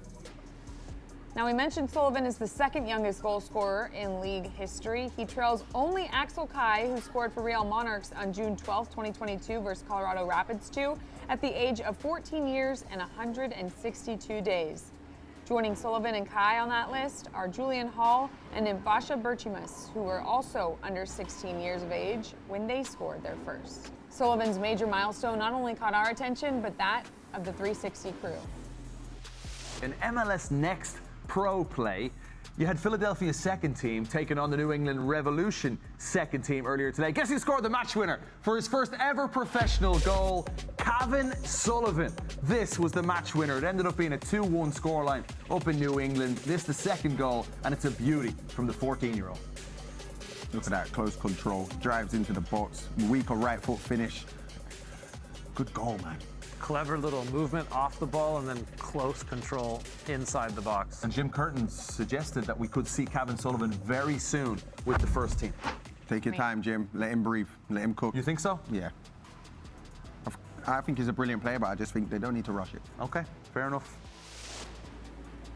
Now, we mentioned Sullivan is the second youngest goal scorer in league history. He trails only Axel Kai, who scored for Real Monarchs on June 12, 2022 versus Colorado Rapids 2 at the age of 14 years and 162 days. Joining Sullivan and Kai on that list are Julian Hall and Mfasha Berchimus, who were also under 16 years of age when they scored their first. Sullivan's major milestone not only caught our attention, but that of the 360 crew. In MLS Next Pro play, you had Philadelphia's second team taking on the New England Revolution second team earlier today. Guess who scored the match winner for his first ever professional goal? Kevin Sullivan. This was the match winner. It ended up being a 2-1 scoreline up in New England. This the second goal, and it's a beauty from the 14-year-old. Look at that, close control, drives into the box, weaker right foot finish. Good goal, man. Clever little movement off the ball and then close control inside the box. And Jim Curtin suggested that we could see Kevin Sullivan very soon with the first team. Take your time, Jim. Let him breathe. Let him cook. You think so? Yeah. I think he's a brilliant player, but I just think they don't need to rush it. Okay, fair enough.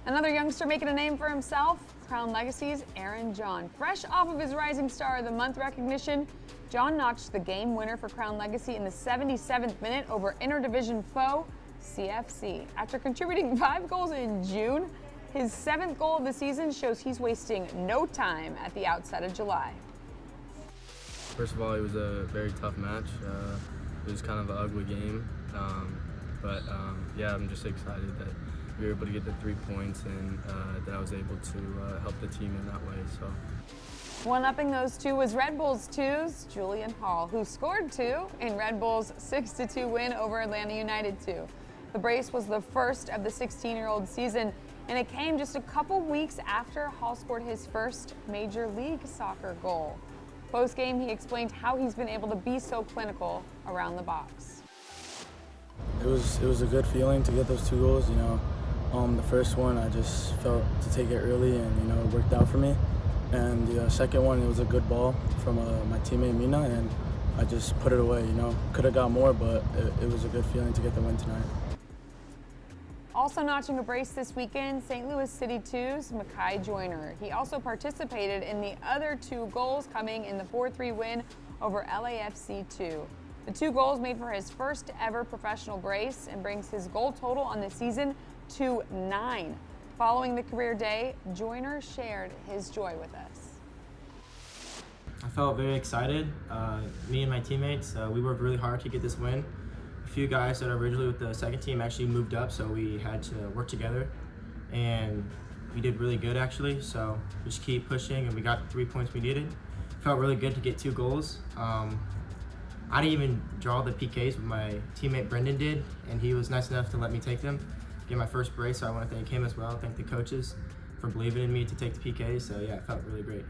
Another youngster making a name for himself, Crown Legacy's Aaron John. Fresh off of his Rising Star of the Month recognition, John notched the game winner for Crown Legacy in the 77th minute over interdivision foe CFC. After contributing 5 goals in June, his 7th goal of the season shows he's wasting no time at the outset of July. First of all, it was a very tough match. It was kind of an ugly game, but yeah, I'm just excited that we were able to get the 3 points and that I was able to help the team in that way. So. One-upping those two was Red Bulls 2's Julian Hall, who scored 2 in Red Bulls' 6-2 win over Atlanta United 2. The brace was the first of the 16-year-old season, and it came just a couple weeks after Hall scored his first Major League Soccer goal. Post-game, he explained how he's been able to be so clinical around the box. It was a good feeling to get those 2 goals. You know, the first one I just felt to take it early, and you know, it worked out for me. And the second one, it was a good ball from my teammate Mina, and I just put it away. You know, could have got more, but it was a good feeling to get the win tonight. Also notching a brace this weekend, St. Louis City 2's Makai Joyner. He also participated in the other 2 goals coming in the 4-3 win over LAFC 2. The 2 goals made for his first ever professional brace and brings his goal total on the season to 9. Following the career day, Joyner shared his joy with us. I felt very excited. Me and my teammates, we worked really hard to get this win. A few guys that are originally with the second team actually moved up, so we had to work together. And we did really good, actually, so we just keep pushing, and we got the 3 points we needed. Felt really good to get 2 goals. I didn't even draw the PKs, but my teammate Brendan did, and he was nice enough to let me take them. Get my first brace, so I want to thank him as well. Thank the coaches for believing in me to take the PKs. So yeah, it felt really great.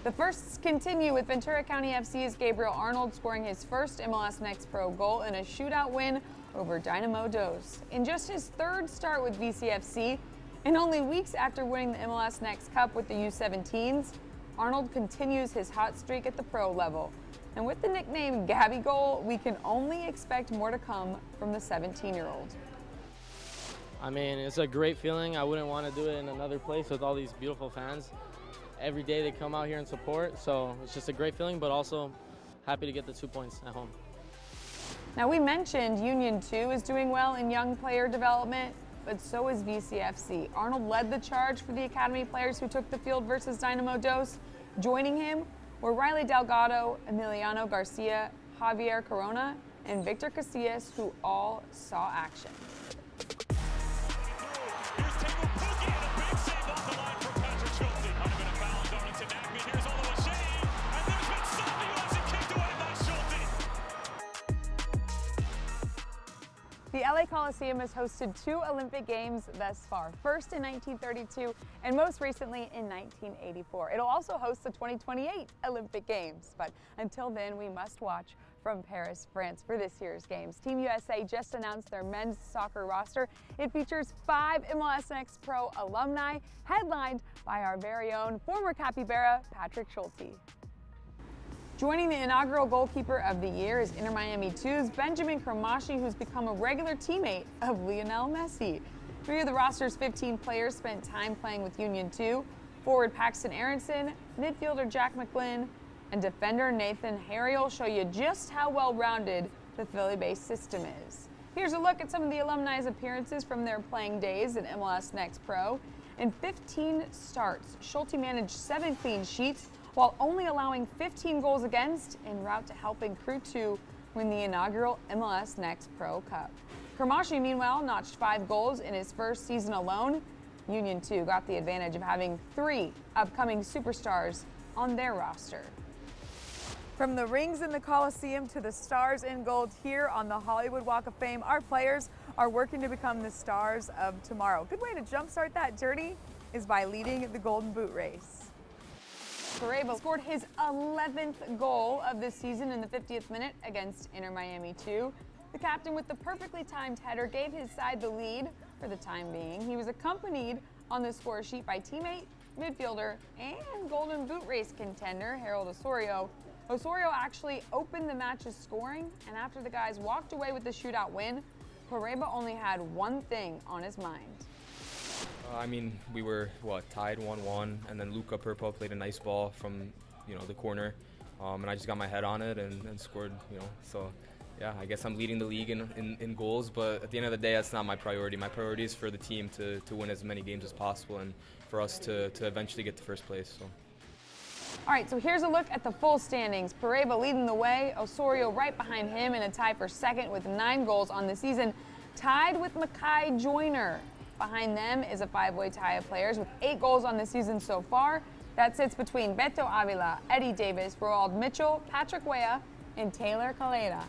The firsts continue with Ventura County FC's Gabriel Arnold scoring his first MLS Next Pro goal in a shootout win over Dynamo Dos. In just his third start with VCFC, and only weeks after winning the MLS Next Cup with the U17s, Arnold continues his hot streak at the pro level. And with the nickname Gabby Goal, we can only expect more to come from the 17-year-old. I mean, it's a great feeling. I wouldn't want to do it in another place with all these beautiful fans. Every day they come out here and support, so it's just a great feeling, but also happy to get the 2 points at home. Now, we mentioned Union 2 is doing well in young player development, but so is VCFC. Arnold led the charge for the academy players who took the field versus Dynamo Dos. Joining him were Riley Delgado, Emiliano Garcia, Javier Corona, and Victor Casillas, who all saw action. The LA Coliseum has hosted 2 Olympic Games thus far, first in 1932 and most recently in 1984. It'll also host the 2028 Olympic Games, but until then, we must watch from Paris, France for this year's games. Team USA just announced their men's soccer roster. It features 5 MLS Next Pro alumni, headlined by our very own former Capybara, Patrick Schulte. Joining the inaugural goalkeeper of the year is Inter Miami 2's Benjamin Cremaschi, who's become a regular teammate of Lionel Messi. 3 of the roster's 15 players spent time playing with Union 2, forward Paxton Aronson, midfielder Jack McGlynn, and defender Nathan Harry will show you just how well-rounded the Philly-based system is. Here's a look at some of the alumni's appearances from their playing days in MLS Next Pro. In 15 starts, Schulte managed 7 clean sheets, while only allowing 15 goals against en route to helping Crew 2 win the inaugural MLS Next Pro Cup. Cremaschi, meanwhile, notched 5 goals in his first season alone. Union 2 got the advantage of having 3 upcoming superstars on their roster. From the rings in the Coliseum to the stars in gold here on the Hollywood Walk of Fame, our players are working to become the stars of tomorrow. Good way to jumpstart that journey is by leading the Golden Boot race. Parebo scored his 11th goal of this season in the 50th minute against Inter Miami 2. The captain, with the perfectly timed header, gave his side the lead for the time being. He was accompanied on the score sheet by teammate, midfielder, and Golden Boot race contender Harold Osorio. Osorio actually opened the match's scoring, and after the guys walked away with the shootout win, Parebo only had one thing on his mind. I mean, we were, tied 1-1, and then Luca Perpo played a nice ball from, the corner, and I just got my head on it and scored, so, yeah, I guess I'm leading the league in goals, but at the end of the day, that's not my priority. My priority is for the team to win as many games as possible and for us to eventually get to first place, so. All right, so here's a look at the full standings. Parebo leading the way, Osorio right behind him in a tie for second with 9 goals on the season, tied with Makai Joyner. Behind them is a 5-way tie of players with 8 goals on the season so far. That sits between Beto Avila, Eddie Davis, Roald Mitchell, Patrick Weah, and Taylor Calera.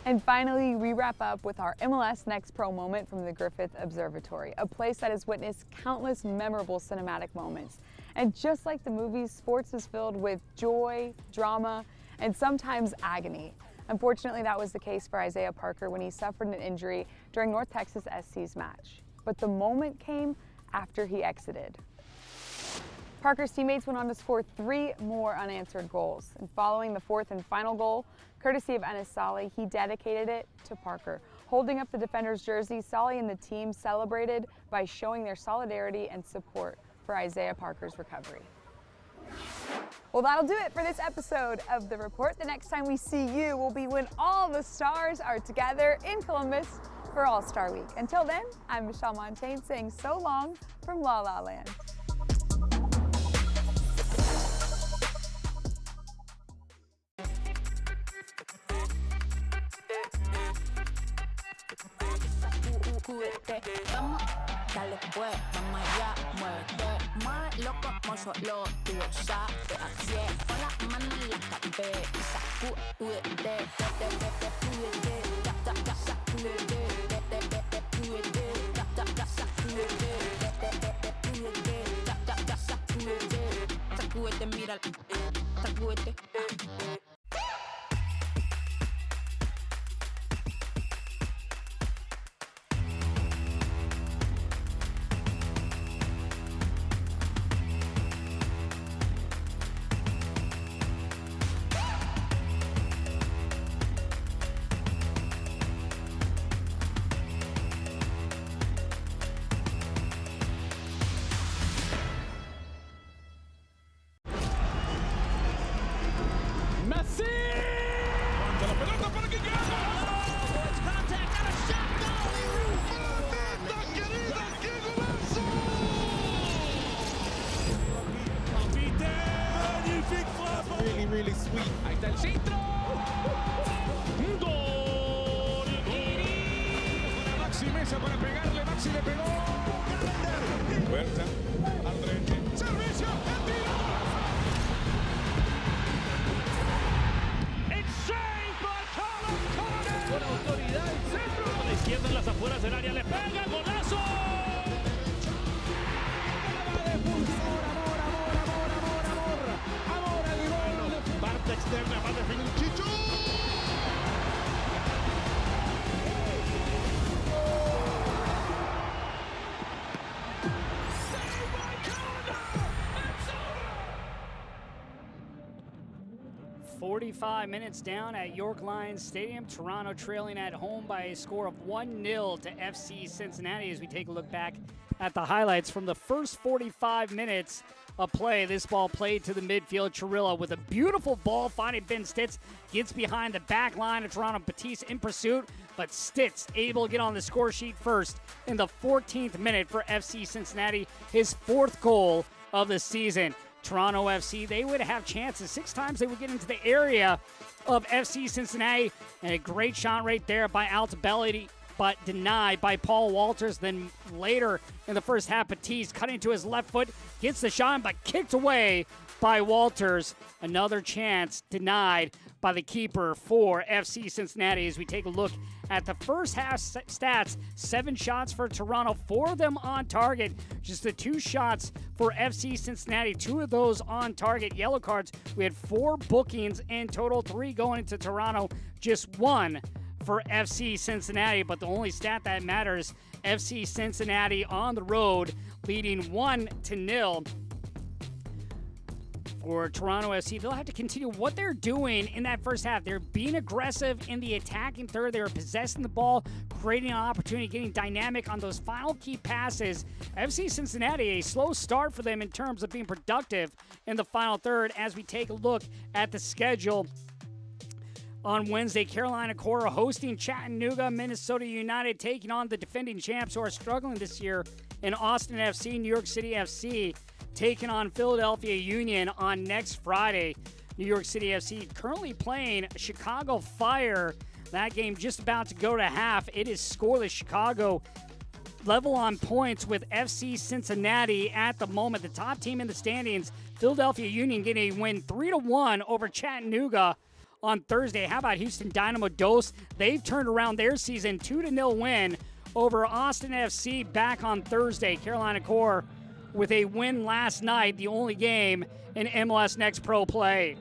And finally, we wrap up with our MLS Next Pro moment from the Griffith Observatory, a place that has witnessed countless memorable cinematic moments. And just like the movies, sports is filled with joy, drama, and sometimes agony. Unfortunately, that was the case for Isaiah Parker when he suffered an injury during North Texas SC's match. But the moment came after he exited. Parker's teammates went on to score 3 more unanswered goals. And following the 4th and final goal, courtesy of Enes Saleh, he dedicated it to Parker. Holding up the defender's jersey, Saleh and the team celebrated by showing their solidarity and support for Isaiah Parker's recovery. Well, that'll do it for this episode of The Report. The next time we see you will be when all the stars are together in Columbus for All-Star Week. Until then, I'm Michelle Montaigne saying so long from La La Land. Dale pues, vamos allá, muévete más loco, como solo tú lo sabes. Así es, con las manos en la cabeza, sacúdete, sacúdete mi mesa para pegarle, Maxi le pegó. Calendar. Huerta, al frente. Servicio, el tiro. It's saved by Carlos Corner. Con autoridad el centro. A la izquierda en las afueras del área le pega, golazo. Amor el gol. Parte externa, va a definir Chicho. Saved by Calendar. It's over. 45 minutes down at York Lions Stadium. Toronto trailing at home by a score of 1-0 to FC Cincinnati as we take a look back at the highlights from the first 45 minutes of play. This ball played to the midfield. Chirilla with a beautiful ball finding Ben Stitz. Gets behind the back line of Toronto. Batiste in pursuit, but Stitz able to get on the score sheet first in the 14th minute for FC Cincinnati. His 4th goal of the season. Toronto FC, they would have chances. 6 times they would get into the area of FC Cincinnati. And a great shot right there by Altobelli, but denied by Paul Walters. Then later in the first half, Batiste cutting to his left foot, gets the shot, but kicked away by Walters. Another chance denied by the keeper for FC Cincinnati. As we take a look at the first half stats, 7 shots for Toronto, 4 of them on target. Just the 2 shots for FC Cincinnati, 2 of those on target. Yellow cards, we had 4 bookings in total, 3 going into Toronto, just 1 for FC Cincinnati. But the only stat that matters, FC Cincinnati on the road leading 1-0. For Toronto FC, they'll have to continue what they're doing in that first half. They're being aggressive in the attacking third. They were possessing the ball, creating an opportunity, getting dynamic on those final key passes. FC Cincinnati, a slow start for them in terms of being productive in the final third. As we take a look at the schedule, on Wednesday, Carolina Cora hosting Chattanooga, Minnesota United taking on the defending champs who are struggling this year in Austin FC, New York City FC taking on Philadelphia Union on next Friday. New York City FC currently playing Chicago Fire. That game just about to go to half. It is scoreless. Chicago level on points with FC Cincinnati at the moment. The top team in the standings, Philadelphia Union, getting a win 3-1 over Chattanooga on Thursday. How about Houston Dynamo Dos? They've turned around their season 2-0 win over Austin FC back on Thursday. Carolina Core with a win last night, the only game in MLS Next Pro play.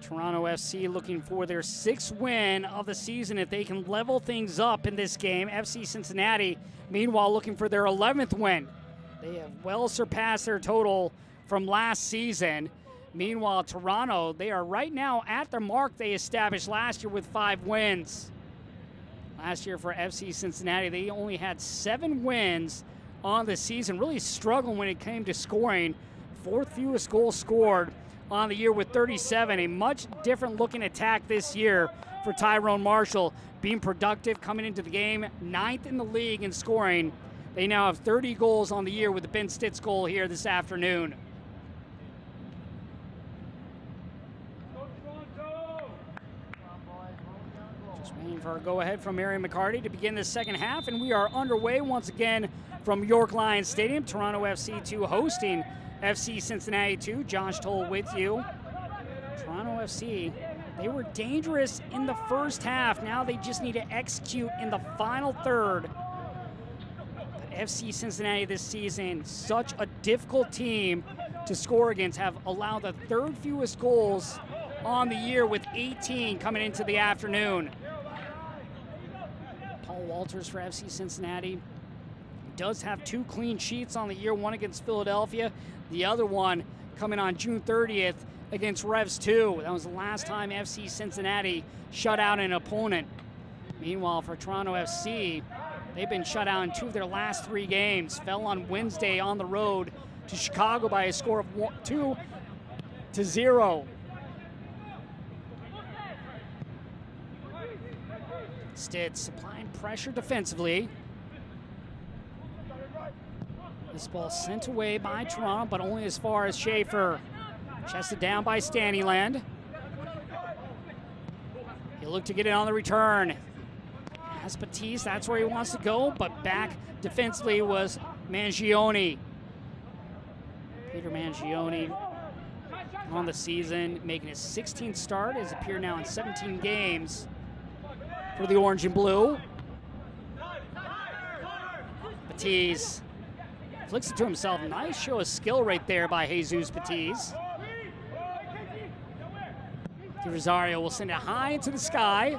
Toronto FC looking for their 6th win of the season if they can level things up in this game. FC Cincinnati, meanwhile, looking for their 11th win. They have well surpassed their total from last season. Meanwhile, Toronto, they are right now at the mark they established last year with 5 wins. Last year for FC Cincinnati, they only had 7 wins on the season. Really struggling when it came to scoring. 4th fewest goals scored on the year with 37. A much different looking attack this year for Tyrone Marshall. Being productive coming into the game, 9th in the league in scoring. They now have 30 goals on the year with the Ben Stitz goal here this afternoon. For a go-ahead from Mary McCarty to begin the second half, and we are underway once again from York Lions Stadium. Toronto FC 2 hosting FC Cincinnati 2. Josh Toll with you. Toronto FC, they were dangerous in the first half. Now they just need to execute in the final third. But FC Cincinnati this season, such a difficult team to score against, have allowed the 3rd fewest goals on the year with 18 coming into the afternoon. Paul Walters for FC Cincinnati does have 2 clean sheets on the year, one against Philadelphia, the other one coming on June 30th against Revs 2. That was the last time FC Cincinnati shut out an opponent. Meanwhile, for Toronto FC, they've been shut out in 2 of their last 3 games. Fell on Wednesday on the road to Chicago by a score of 2-0. Stitz supplying pressure defensively. This ball sent away by Toronto, but only as far as Schaefer. Chested down by Stanyland. He'll look to get it on the return. That's Batiste, that's where he wants to go, but back defensively was Mangione. Peter Mangione on the season, making his 16th start, has appeared now in 17 games for the Orange and Blue. Batiste flicks it to himself. Nice show of skill right there by Jesus Batiste. Rosario will send it high into the sky.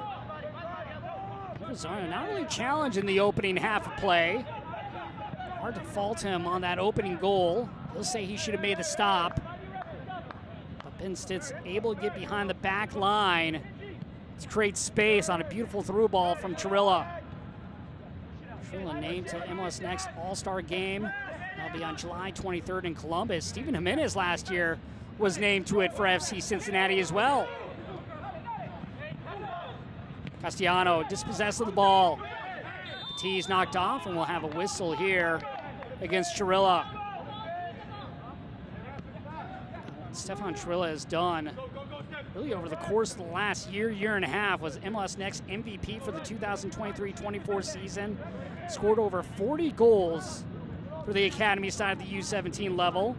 Rosario not really challenged in the opening half of play. Hard to fault him on that opening goal. He'll say he should have made the stop. But Benstedt's able to get behind the back line to create space on a beautiful through ball from Chirilla. Chirilla named to MLS Next All-Star Game. That'll be on July 23rd in Columbus. Steven Jimenez last year was named to it for FC Cincinnati as well. Castellano dispossessed of the ball. Batiste knocked off, and we'll have a whistle here against Chirilla. What Stefan Chirilla has done really over the course of the last year and a half was MLS Next MVP for the 2023-24 season. Scored over 40 goals for the academy side of the U17 level.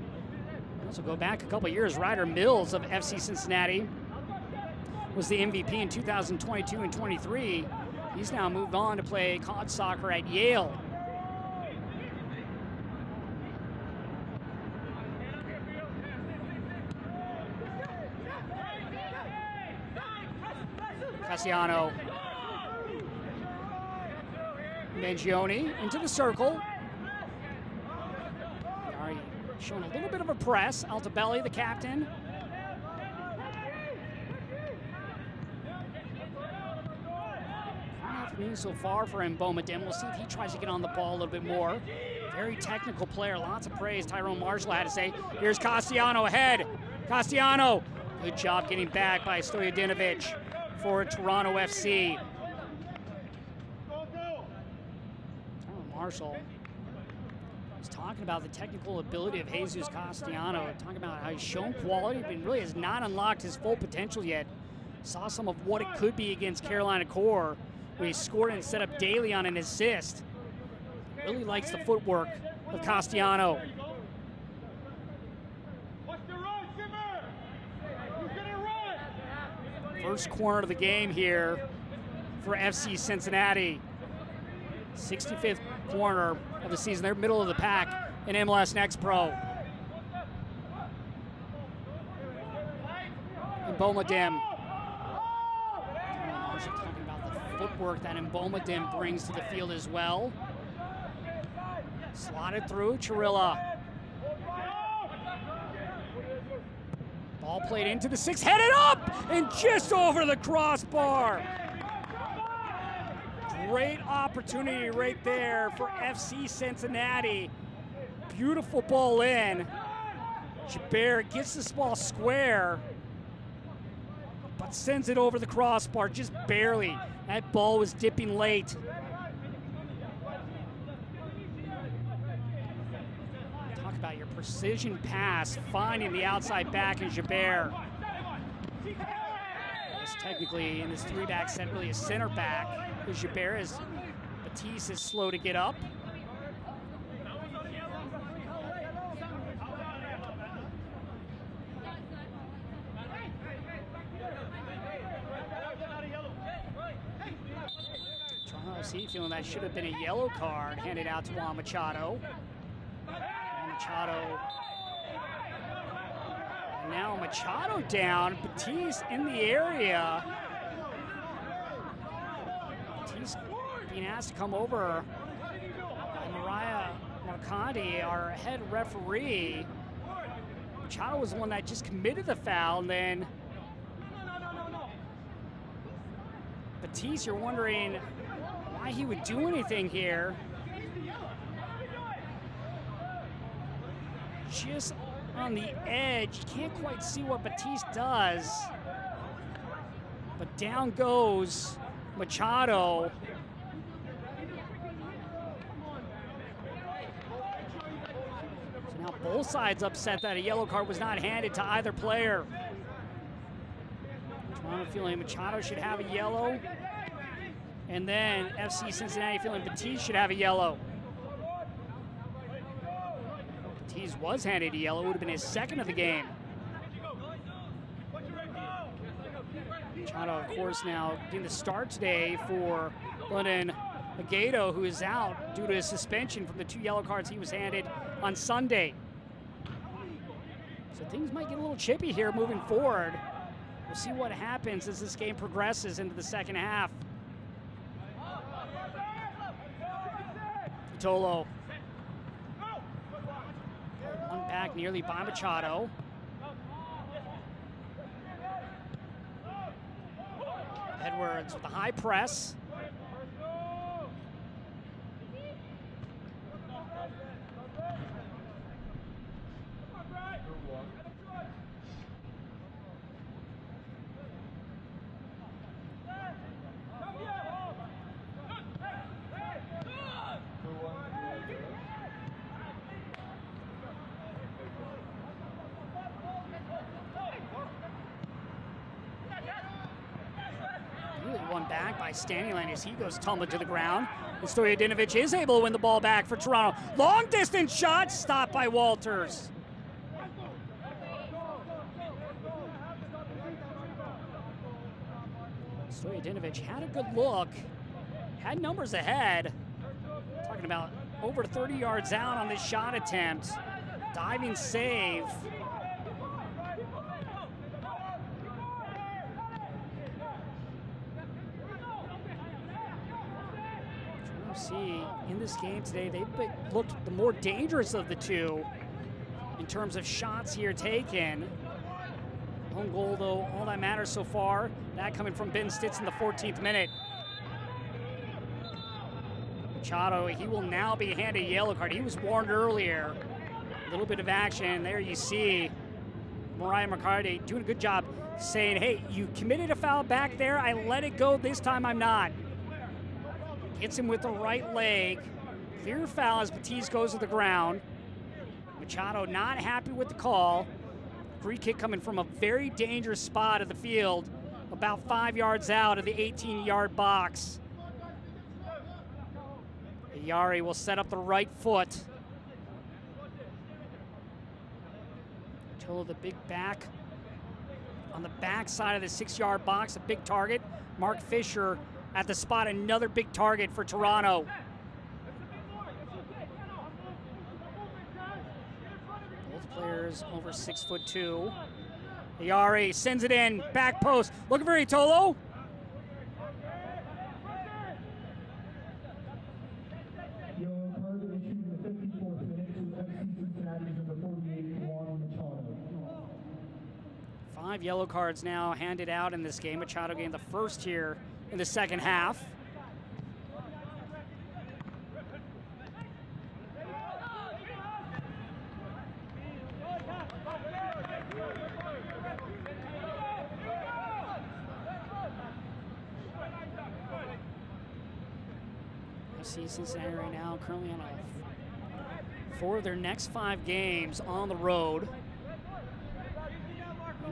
Also go back a couple years, Ryder Mills of FC Cincinnati was the MVP in 2022 and 23. He's now moved on to play college soccer at Yale. Castellano. Mangione into the circle. Already showing a little bit of a press. Altobelli, the captain. So far for Mbomodem. We'll see if he tries to get on the ball a little bit more. Very technical player, lots of praise Tyrone Marshall had to say. Here's Castellano ahead. Castellano, good job getting back by Stojadinovic for Toronto FC. Tyrone Marshall was talking about the technical ability of Jesus Castellano, talking about how he's shown quality, but really has not unlocked his full potential yet. Saw some of what it could be against Carolina Core, where he scored and set up Daly on an assist. Really likes the footwork of Castellano. First corner of the game here for FC Cincinnati. 65th corner of the season. They're middle of the pack in MLS Next Pro. Mbomodem. Footwork that Mbomodem brings to the field as well. Slotted through, Chirilla. Ball played into the six, headed up, and just over the crossbar. Great opportunity right there for FC Cincinnati. Beautiful ball in. Jabber gets this ball square, but sends it over the crossbar just barely. That ball was dipping late. Talk about your precision pass, finding the outside back in Jabber. It's technically in this three-back set really a center back. Because Jabber is, Batiste is slow to get up. Feeling that should have been a yellow card handed out to Juan Machado. And now Machado down, Batiste in the area. Batiste being asked to come over. Mariah Marcondi, our head referee. Machado was the one that just committed the foul, and then Batiste, you're wondering why he would do anything here. Just on the edge, you can't quite see what Batiste does. But down goes Machado. So now both sides upset that a yellow card was not handed to either player. Toronto feeling Machado should have a yellow. And then FC Cincinnati feeling Batiste should have a yellow. Batiste was handed a yellow. It would have been his second of the game. Machado, of course, now getting the start today for London Agato, who is out due to a suspension from the 2 yellow cards he was handed on Sunday. So things might get a little chippy here moving forward. We'll see what happens as this game progresses into the second half. Tolo. One back nearly by Machado. Edwards with a high press. One back by Staniland as he goes tumbling to the ground. And Stojadinovic is able to win the ball back for Toronto. Long distance shot stopped by Walters. Stojadinovic had a good look, had numbers ahead. Talking about over 30 yards out on this shot attempt. Diving save. See in this game today, they've looked the more dangerous of the two in terms of shots here taken. Home goal, though, all that matters so far. That coming from Ben Stitz in the 14th minute. Machado, he will now be handed a yellow card. He was warned earlier. A little bit of action. There you see Mariah McCarty doing a good job saying, hey, you committed a foul back there. I let it go. This time I'm not. Hits him with the right leg. Clear foul as Batiste goes to the ground. Machado not happy with the call. Free kick coming from a very dangerous spot of the field, about 5 yards out of the 18-yard box. Yari will set up the right foot. Until the big back on the back side of the 6-yard box, a big target. Mark Fisher at the spot, another big target for Toronto. Both players over 6'2". Yari sends it in, back post, looking for Itolo. Five yellow cards now handed out in this game. Machado getting the first here in the second half. FC Cincinnati right now currently on four of their next 5 games on the road.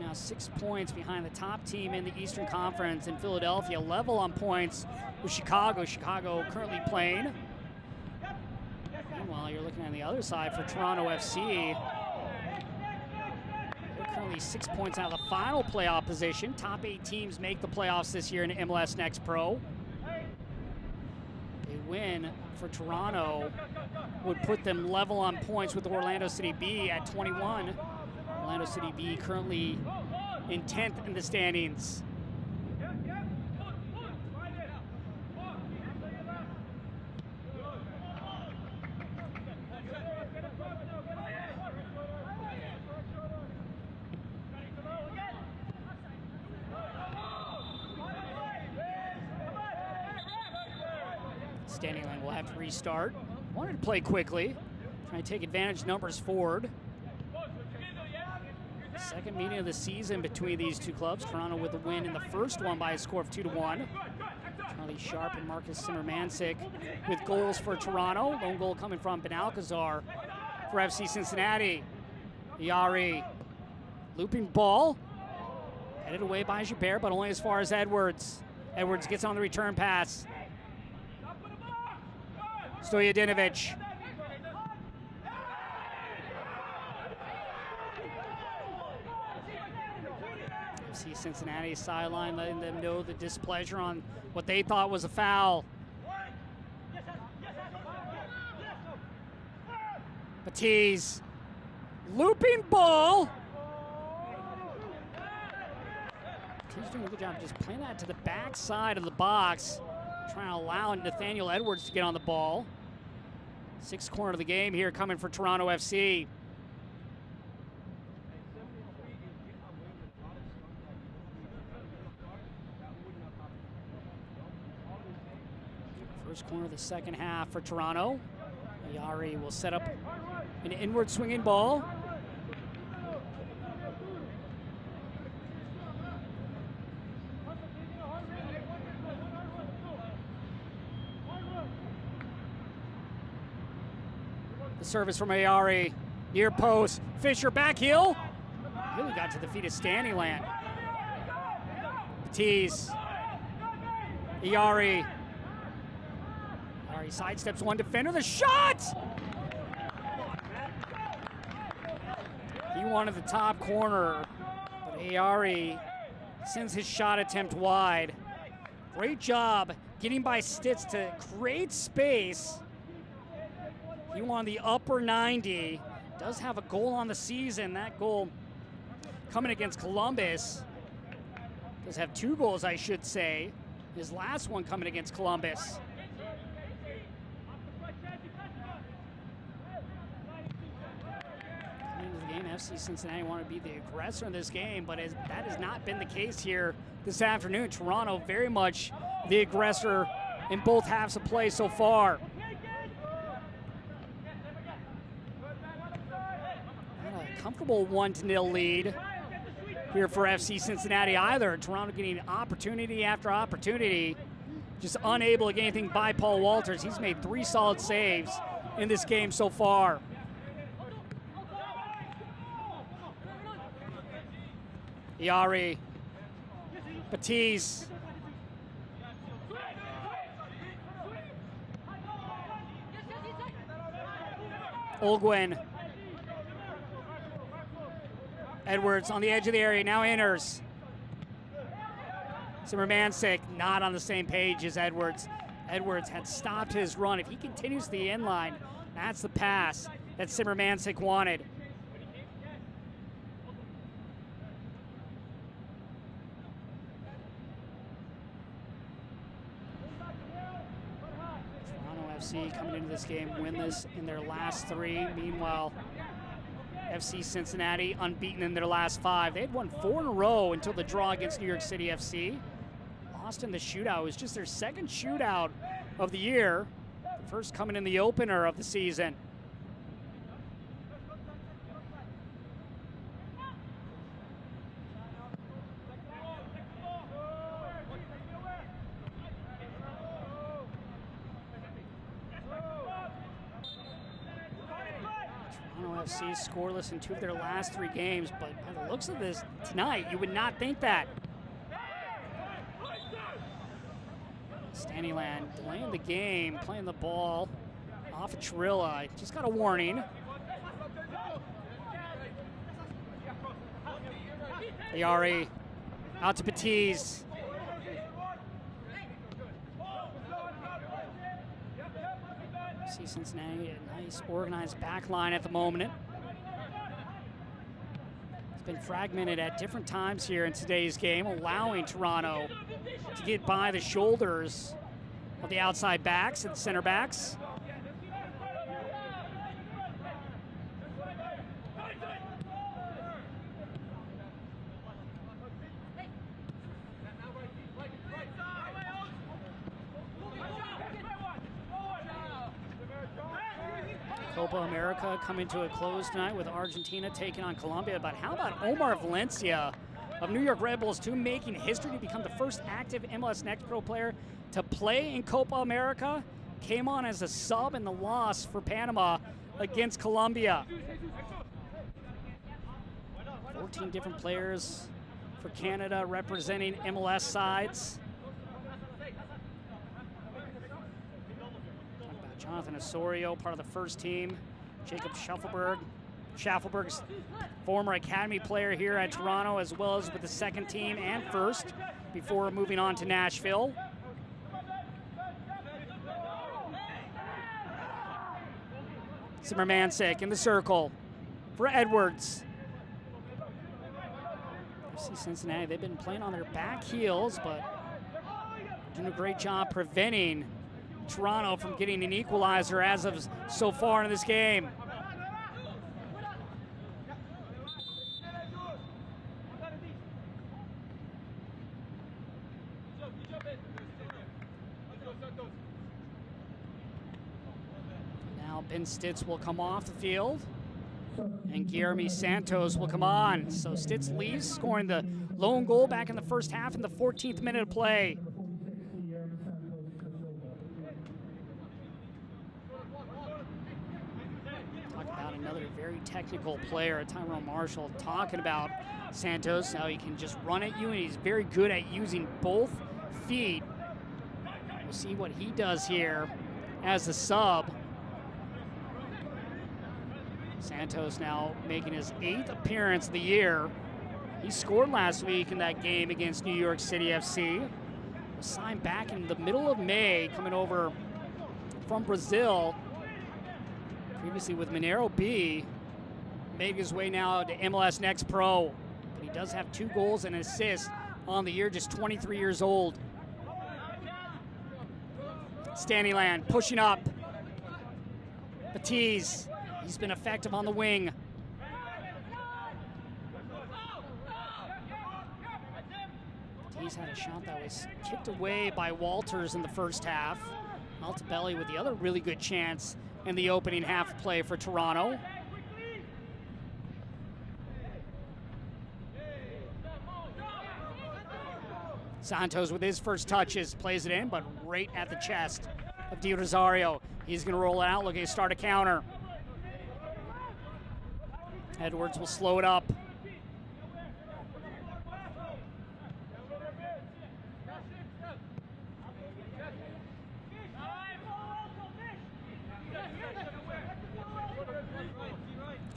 Now 6 points behind the top team in the Eastern Conference in Philadelphia, level on points with Chicago. Chicago currently playing. Meanwhile, you're looking on the other side for Toronto FC. They're currently 6 points out of the final playoff position. Top 8 teams make the playoffs this year in MLS Next Pro. A win for Toronto would put them level on points with Orlando City B at 21. Orlando City B currently in 10th in the standings. Standing line will have to restart. Wanted to play quickly, trying to take advantage numbers forward. Second meeting of the season between these two clubs. Toronto with a win in the first one by a score of 2-1. Charlie Sharp and Marcus Zimmermansik with goals for Toronto. Lone goal coming from Ben Alcazar for FC Cincinnati. Yari, looping ball. Headed away by Gibert, but only as far as Edwards. Edwards gets on the return pass. Stojadinovic. FC Cincinnati sideline letting them know the displeasure on what they thought was a foul. Batiz, looping ball. Batiz doing a good job just playing that to the backside of the box, trying to allow Nathaniel Edwards to get on the ball. Sixth corner of the game here coming for Toronto FC. First corner of the second half for Toronto. Yari will set up an inward swinging ball. The service from Ayari, near post. Fisher back heel. Really got to the feet of Standyland. Batiz. Ayari. Ayari sidesteps one defender. The shot! He wanted the top corner, but Ayari sends his shot attempt wide. Great job getting by Stitz to create space. He won the upper 90. Does have a goal on the season. That goal coming against Columbus. Does have 2 goals, I should say. His last one coming against Columbus. Coming into the game, FC Cincinnati want to be the aggressor in this game, but that has not been the case here this afternoon. Toronto very much the aggressor in both halves of play so far. Comfortable 1-0 lead here for FC Cincinnati either. Toronto getting opportunity after opportunity, just unable to get anything by Paul Walters. He's made 3 solid saves in this game so far. Yari, Batiz. Olgwin. Edwards on the edge of the area, now enters. Zimmermansik not on the same page as Edwards. Edwards had stopped his run. If he continues to the end line, that's the pass that Zimmermansik wanted. Toronto FC coming into this game winless in their last 3. Meanwhile, FC Cincinnati unbeaten in their last 5. They had won 4 in a row until the draw against New York City FC. Lost in the shootout. It was just their 2nd shootout of the year. The first coming in the opener of the season. FC scoreless in 2 of their last 3 games, but by the looks of this tonight, you would not think that. Standyland delaying the game, playing the ball off of Trilla. Just got a warning. Ayari out to Batiz. See Cincinnati, a nice organized back line at the moment. It's been fragmented at different times here in today's game, allowing Toronto to get by the shoulders of the outside backs and center backs. Copa America coming to a close tonight with Argentina taking on Colombia. But how about Omar Valencia of New York Red Bulls 2 making history to become the first active MLS Next Pro player to play in Copa America? Came on as a sub in the loss for Panama against Colombia. 14 different players for Canada representing MLS sides. Jonathan Osorio, part of the first team. Jacob Schaffelberg's former academy player here at Toronto, as well as with the second team and first, before moving on to Nashville. Zimmermansik in the circle for Edwards. FC Cincinnati, they've been playing on their back heels, but doing a great job preventing Toronto from getting an equalizer as of so far in this game. Now Ben Stitz will come off the field, and Guilherme Santos will come on. So Stitz leaves, scoring the lone goal back in the first half in the 14th minute of play. Talk about another very technical player, Tyrone Marshall, talking about Santos, how he can just run at you, and he's very good at using both feet. We'll see what he does here as a sub. Santos now making his 8th appearance of the year. He scored last week in that game against New York City FC. Was signed back in the middle of May, coming over from Brazil. Previously with Mineiro B. Made his way now to MLS Next Pro. But he does have 2 goals and an assist on the year, just 23 years old. Standyland pushing up. Batiz. He's been effective on the wing. Batiz had a shot that was kicked away by Walters in the first half. Altobelli with the other really good chance in the opening half of play for Toronto. Santos with his first touches, plays it in, but right at the chest of Di Rosario. He's gonna roll it out, looking to start a counter. Edwards will slow it up.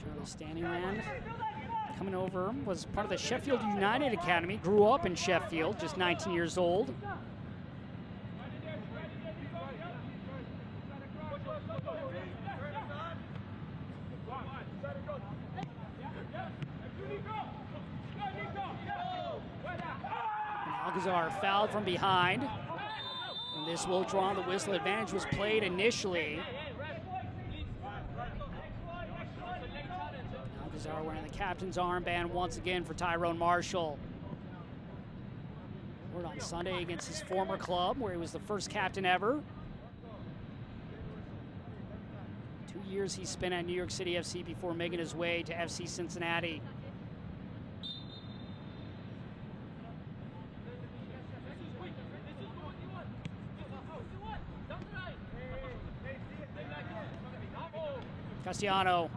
Charlie Standyland coming over, was part of the Sheffield United Academy, grew up in Sheffield, just 19 years old. Alcazar fouled from behind, and this will draw the whistle. Advantage was played initially. Alcazar wearing the captain's armband once again for Tyrone Marshall. Scored on Sunday against his former club, where he was the first captain ever. 2 years he spent at New York City FC before making his way to FC Cincinnati. Castellano.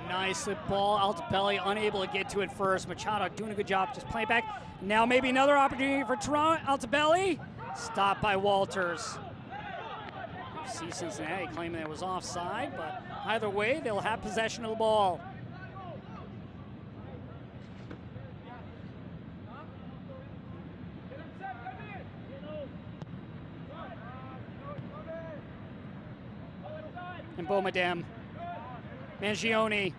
Nice ball. Altobelli unable to get to it first. Machado doing a good job just playing back. Now maybe another opportunity for Toronto. Altobelli stopped by Walters. FC Cincinnati claiming it was offside, but either way, they'll have possession of the ball. And Bomadem. Mangione.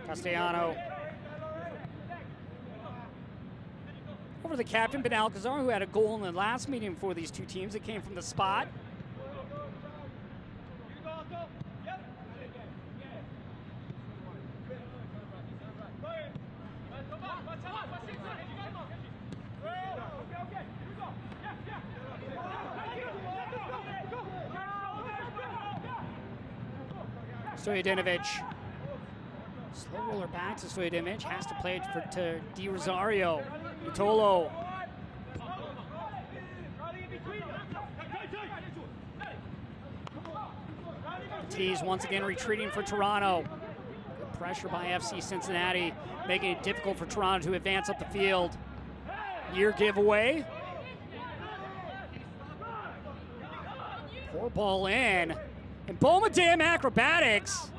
Castellano. Over to the captain, Ben Alcazar, who had a goal in the last meeting for these two teams. It came from the spot. Stojadinovic. Slow roller back to Stojadinovic. Has to play it to Di Rosario. Itolo. Tees once again retreating for Toronto. Good pressure by FC Cincinnati, making it difficult for Toronto to advance up the field. Near giveaway. Poor ball in. And Bomadam acrobatics.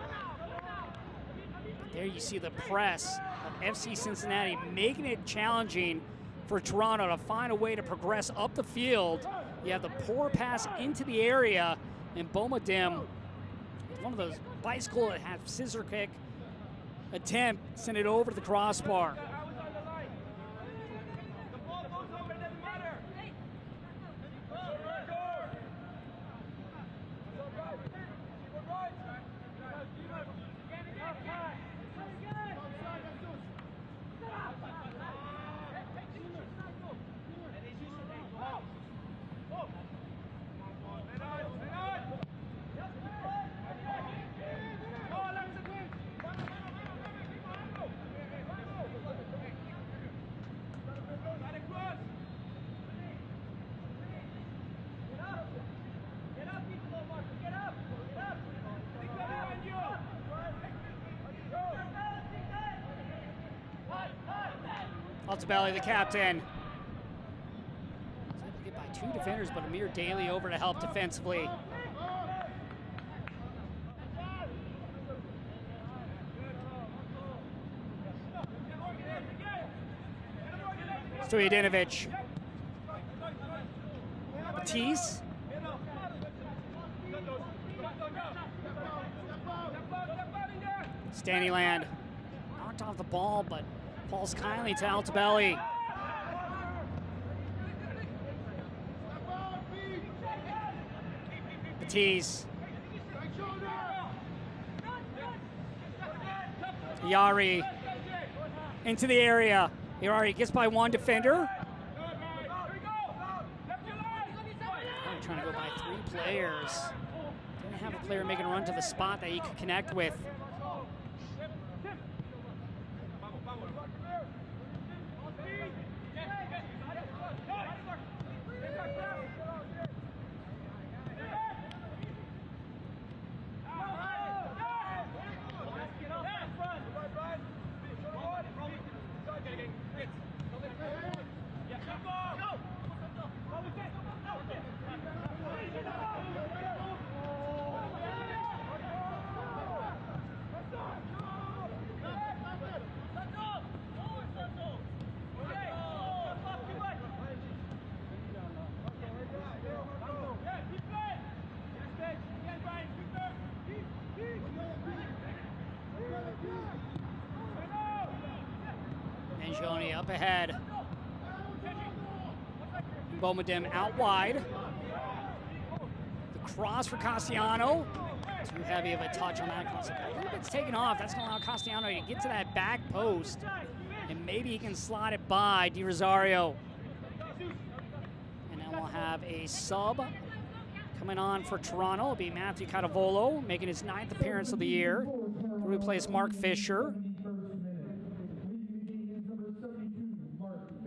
There you see the press of FC Cincinnati making it challenging for Toronto to find a way to progress up the field. You have the poor pass into the area, and Bomadam, one of those bicycle that have scissor kick attempt, send it over to the crossbar. Altobelli, the captain. Was able to get by 2 defenders, but Amir Daly over to help defensively. Stojadinovic. Batiste. Stanyland knocked off the ball, but falls kindly to Altobelli. Batiste. Yari into the area. Yari gets by 1 defender. Trying to go by 3 players. Didn't have a player making a run to the spot that he could connect with. Mangione up ahead. Bomadam out wide. The cross for Castellano. Too heavy of a touch on that cross. I believe it's taken off. That's going to allow Castellano to get to that back post. And maybe he can slide it by Di Rosario. And then we'll have a sub coming on for Toronto. It'll be Matthew Catavolo, making his 9th appearance of the year. He'll replace Mark Fisher.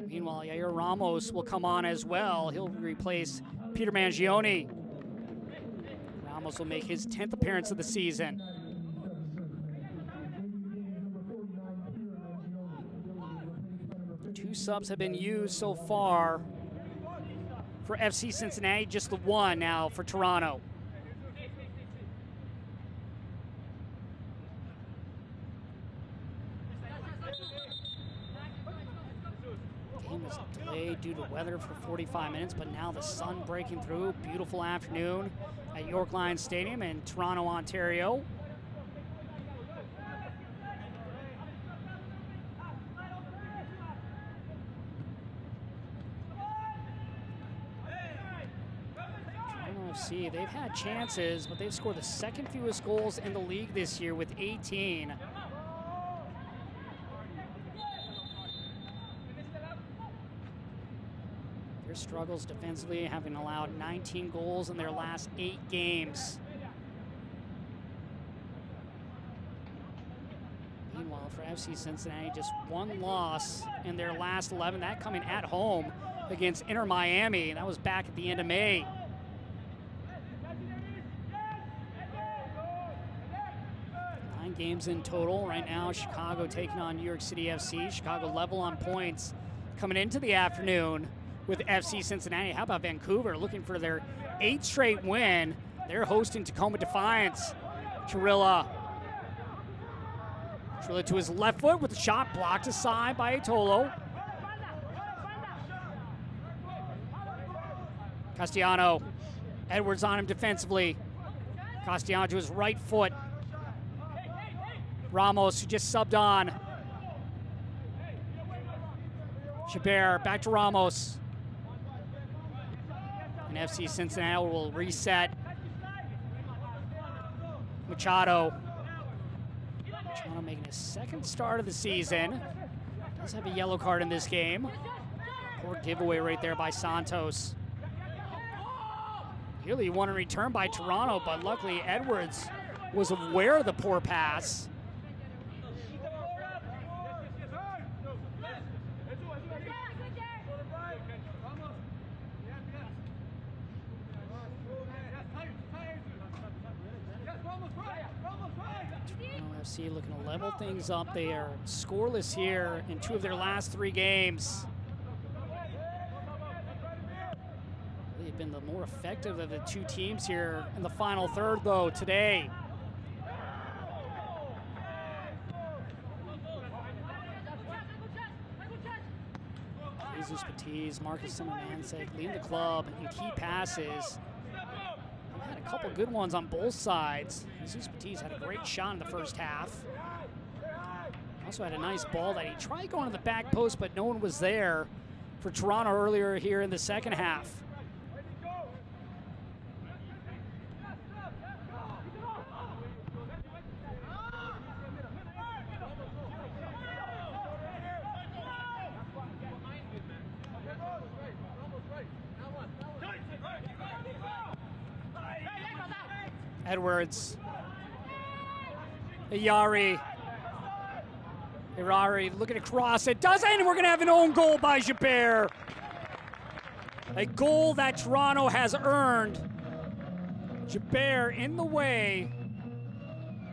Meanwhile, Yair Ramos will come on as well. He'll replace Peter Mangione. Ramos will make his 10th appearance of the season. Two subs have been used so far for FC Cincinnati, just the one now for Toronto. Game was delayed due to weather for 45 minutes, but now the sun breaking through. Beautiful afternoon at York Lions Stadium in Toronto, Ontario. They've had chances, but they've scored the second fewest goals in the league this year with 18. Their struggles defensively, having allowed 19 goals in their last 8 games. for FC Cincinnati. Just one loss in their last 11. That coming at home against Inter Miami. That was back at the end of May. Nine games in total. Right now, Chicago taking on New York City FC. Chicago level on points coming into the afternoon with FC Cincinnati. How about Vancouver looking for their 8th straight win? They're hosting Tacoma Defiance. Chirilla to his left foot with the shot blocked aside by Atolo. Castellano. Edwards on him defensively. Castellano to his right foot. Ramos, who just subbed on. Chabert back to Ramos. And FC Cincinnati will reset. Machado making his 2nd start of the season. Does have a yellow card in this game. Poor giveaway right there by Santos. Nearly won in return by Toronto, but luckily Edwards was aware of the poor pass. FC looking to level things up. They are scoreless here in 2 of their last 3 games. They've been the more effective of the 2 teams here in the final third, though, today. Jesus Batiz, Marcus Simonansek leading the club in key passes. Had a couple good ones on both sides. Jesus Batiz had a great shot in the first half. Also had a nice ball that he tried going to the back post, but no one was there for Toronto earlier here in the second half. Edwards. Irari looking to cross it. Doesn't, and we're going to have an own goal by Chabert. A goal that Toronto has earned. Chabert in the way.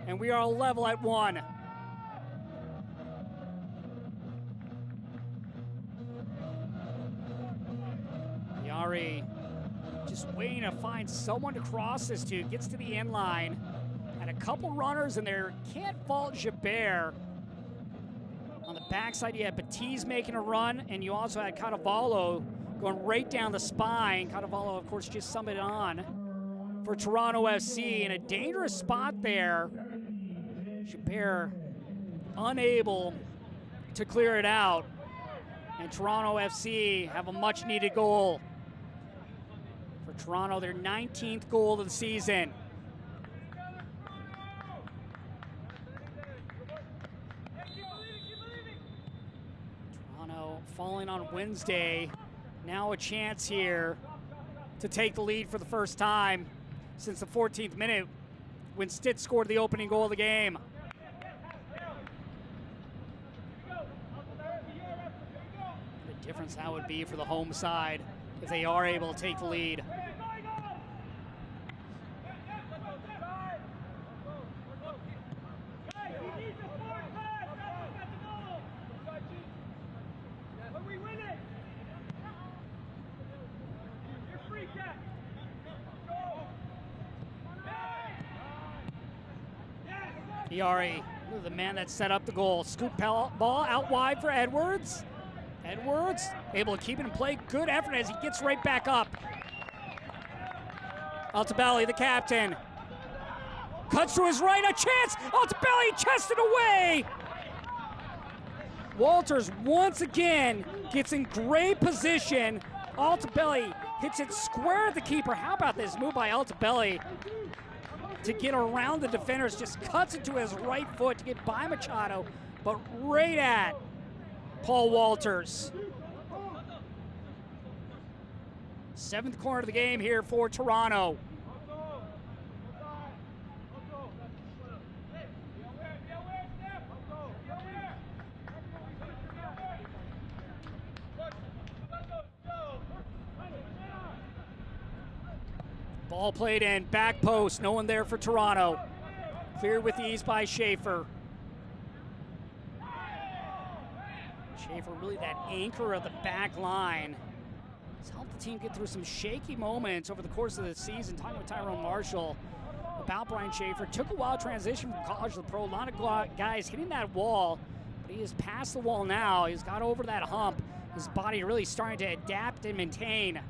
And we are level at 1. Irari just waiting to find someone to cross this to. Gets to the end line. Had a couple runners in there. Can't fault Chabert. On the backside, you had Batiz making a run, and you also had Cannavalo going right down the spine. Cannavalo, of course, just summed it on for Toronto FC in a dangerous spot there. Chabert unable to clear it out. And Toronto FC have a much-needed goal. For Toronto, their 19th goal of the season. Toronto falling on Wednesday. Now a chance here to take the lead for the first time since the 14th minute when Stitt scored the opening goal of the game. The difference that would be for the home side if they are able to take the lead. Iari, the man that set up the goal. Scoop ball out wide for Edwards. Edwards able to keep it in play. Good effort as he gets right back up. Altobelli, the captain. Cuts to his right, a chance. Altobelli chested away. Walters once again gets in great position. Altobelli hits it square at the keeper. How about this move by Altobelli to get around the defenders? Just cuts it to his right foot to get by Machado, but right at Paul Walters. 7th corner of the game here for Toronto. Ball played in, back post, no one there for Toronto. Cleared with ease by Schaefer. Schaefer, really that anchor of the back line. He's helped the team get through some shaky moments over the course of the season. Talking with Tyrone Marshall about Brian Schaefer. Took a while to transition from college to the pro. A lot of guys hitting that wall, but he is past the wall now. He's got over that hump. His body really starting to adapt and maintain.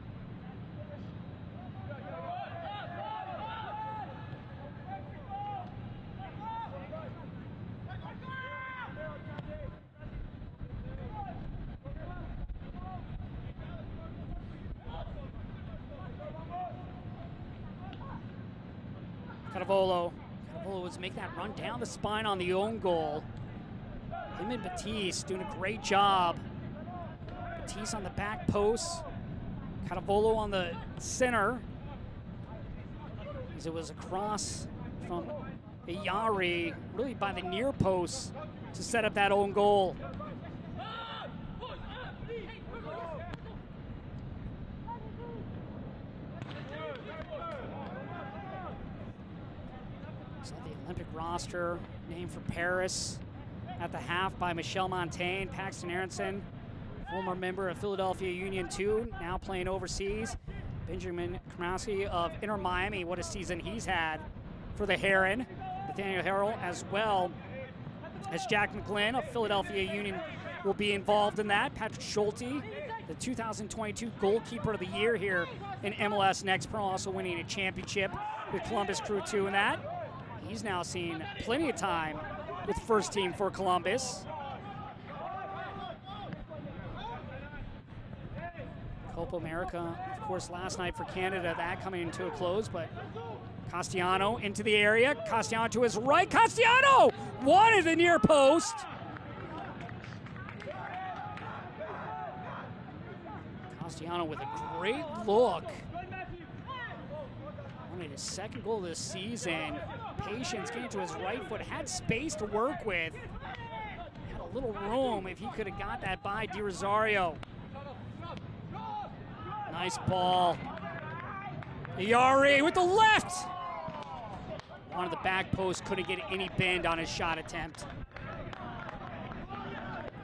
Cannavolo was making that run down the spine on the own goal. Him and Batiste doing a great job. Batiste on the back post. Cannavolo on the center. As it was a cross from Ayari, really by the near post to set up that own goal. So the Olympic roster named for Paris at the half by Michelle Montaigne, Paxton Aronson, former member of Philadelphia Union 2, now playing overseas. Benjamin Kamowski of Inter Miami, what a season he's had for the Heron. Nathaniel Harrell, as well as Jack McGlynn of Philadelphia Union, will be involved in that. Patrick Schulte, the 2022 Goalkeeper of the Year here in MLS Next Pro, also winning a championship with Columbus Crew 2 in that. He's now seen plenty of time with first team for Columbus. Copa America, of course, last night for Canada, that coming to a close, but Castellano into the area. Castellano to his right. Castellano wanted the near post. Castellano with a great look. Wanted his second goal this season. Patience getting to his right foot. Had space to work with. Had a little room if he could have got that by Di Rosario. Nice ball. Ayari with the left. Wanted the back post, couldn't get any bend on his shot attempt.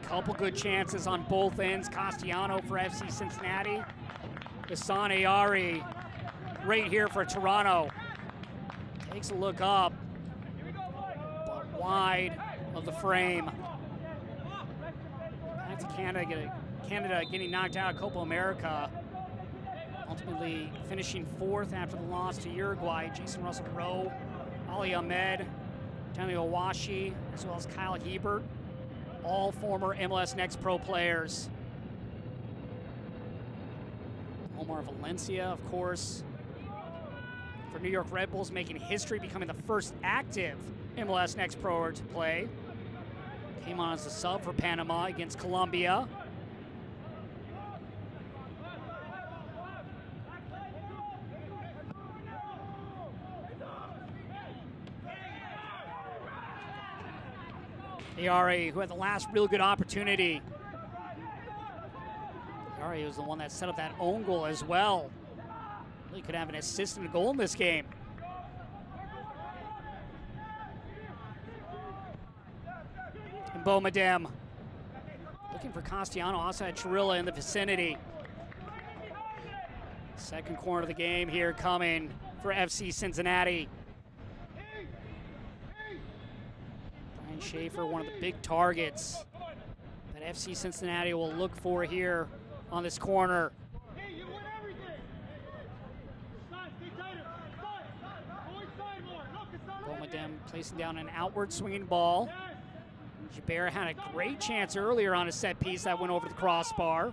Couple good chances on both ends. Castellano for FC Cincinnati. Hassan Ayari right here for Toronto. Takes a look up, but wide of the frame. Back to Canada, getting knocked out of Copa America. Ultimately finishing fourth after the loss to Uruguay. Jason Russell Rowe, Ali Ahmed, Daniel Owashi, as well as Kyle Hebert, all former MLS Next Pro players. Omar Valencia, of course, for New York Red Bulls, making history, becoming the first active MLS Next Pro to play. Came on as a sub for Panama against Colombia. Ayari, who had the last real good opportunity. Ayari was the one that set up that own goal as well. Really could have an assist and a goal in this game. And Bomadem looking for Castellano outside Chirilla in the vicinity. Second corner of the game here coming for FC Cincinnati. Schaefer, one of the big targets that FC Cincinnati will look for here on this corner. Bomadem placing down an outward swinging ball. Jabera had a great chance earlier on a set piece that went over the crossbar.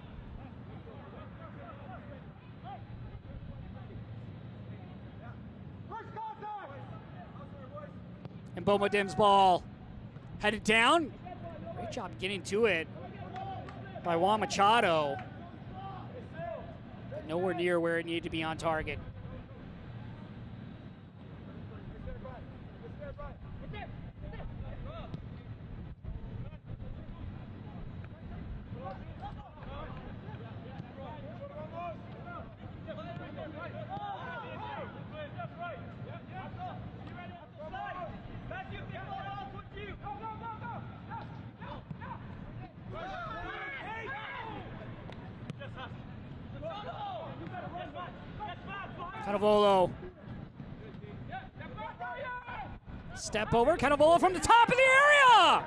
And Bomadem's ball headed down. Great job getting to it by Juan Machado. But nowhere near where it needed to be on target. Cannavolo. Step over, Cannavolo from the top of the area!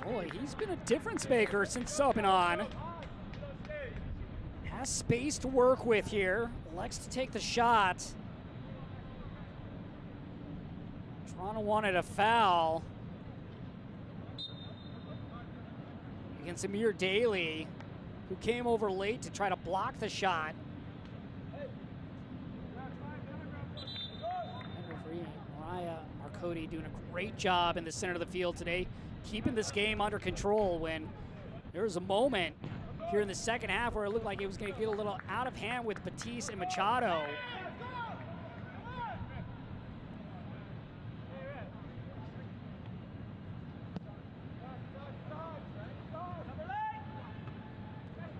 Boy, he's been a difference maker since subbing on. Has space to work with here. Elects to take the shot. Toronto wanted a foul against Amir Daly, who came over late to try to block the shot. Referee Mariah Marcotti doing a great job in the center of the field today, keeping this game under control when there was a moment here in the second half where it looked like it was going to get a little out of hand with Batiste and Machado.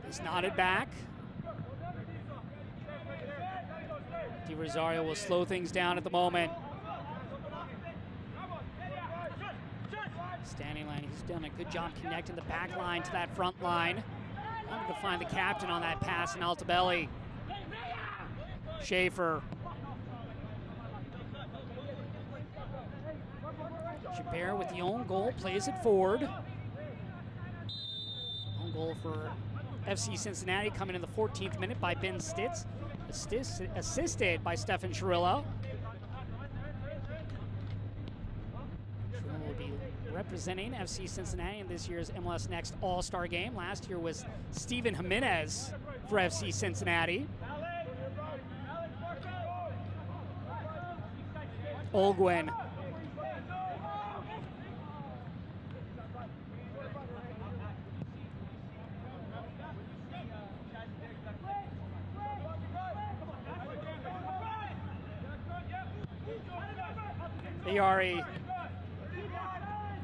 He's nodded back. Di Rosario will slow things down at the moment. Standing line, he's done a good job connecting the back line to that front line. Wanted to find the captain on that pass in Altobelli. Schaefer. Chabert with the own goal, plays it forward. Own goal for FC Cincinnati coming in the 14th minute by Ben Stitz, assisted by Stefan Chirilla. Chirilla will be representing FC Cincinnati in this year's MLS Next All-Star Game. Last year was Steven Jimenez for FC Cincinnati. Olguin. Ayari,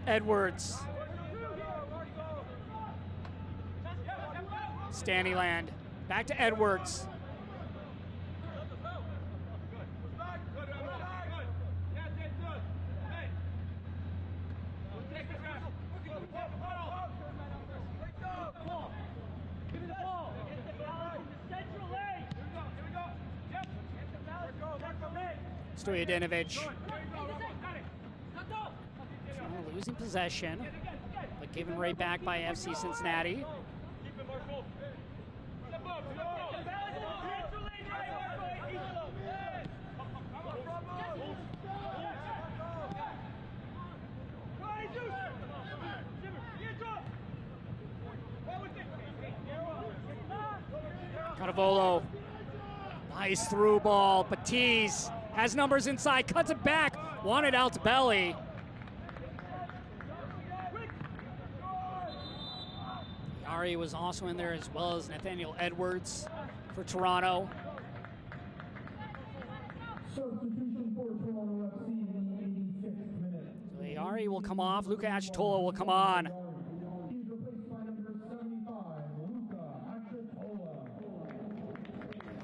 Edwards, Standyland, back to Edwards. Stojadinovic. Losing possession, but given right back by FC Cincinnati. Cannavolo, nice through ball. Batiste has numbers inside, cuts it back, wanted Altobelli. Ari was also in there, as well as Nathaniel Edwards for Toronto. Substitution for Toronto FC in the 86th minute. So Ari will come off, Luca Achitola will come on. He's replaced by number 75, Luca Achitola.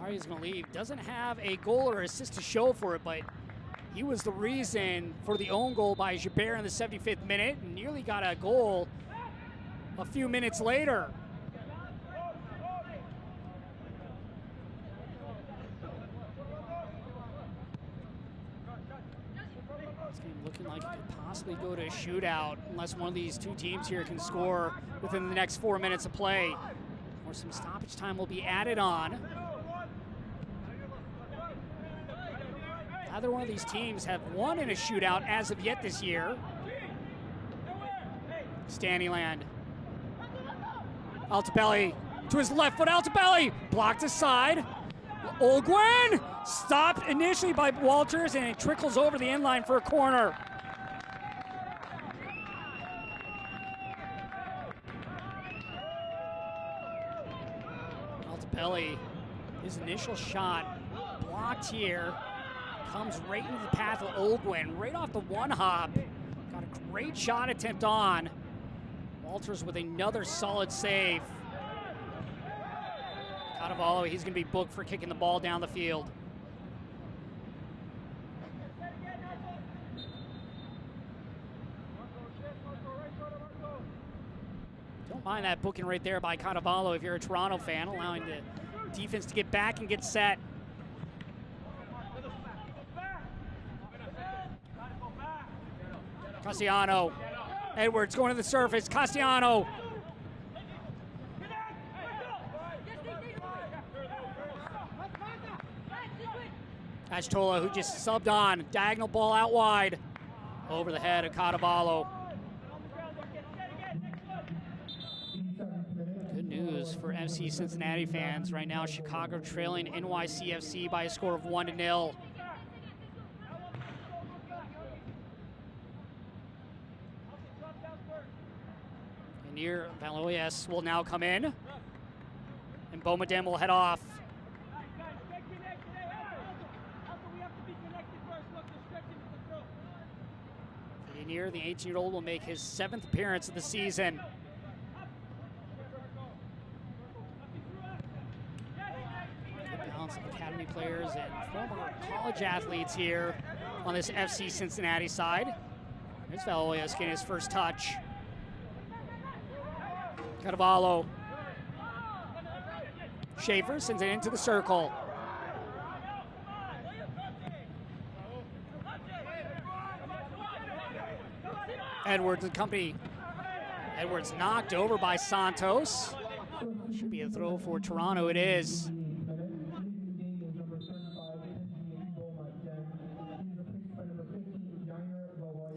Ari's going to leave. Doesn't have a goal or assist to show for it, but he was the reason for the own goal by Gibert in the 75th minute, and nearly got a goal a few minutes later. This game looking like it could possibly go to a shootout unless one of these two teams here can score within the next 4 minutes of play, or some stoppage time will be added on. Neither one of these teams have won in a shootout as of yet this year. Standyland. Altobelli to his left foot. Altobelli blocked aside. Olguin stopped initially by Walters, and it trickles over the inline for a corner. Altobelli, his initial shot blocked here, comes right into the path of Olguin, right off the one hop. Got a great shot attempt on. Walters with another solid save. Cannavolo, he's going to be booked for kicking the ball down the field. Don't Mind that booking right there by Cannavaro if you're a Toronto fan, allowing the defense to get back and get set. Castellano. Edwards going to the surface. Castellano. Ashtola, who just subbed on. Diagonal ball out wide. Over the head of Cannavaro. Good news for FC Cincinnati fans. Right now, Chicago trailing NYCFC by a score of 1-0. Near Valoyes will now come in. And Boumedienne will head off. Near the 18-year-old will make his 7th appearance of the season. Good balance of academy players and former college athletes here on this FC Cincinnati side. There's Valoyes getting his first touch. Cannavaro. Schaefer sends it into the circle. Edwards and company. Edwards knocked over by Santos. Should be a throw for Toronto. It is.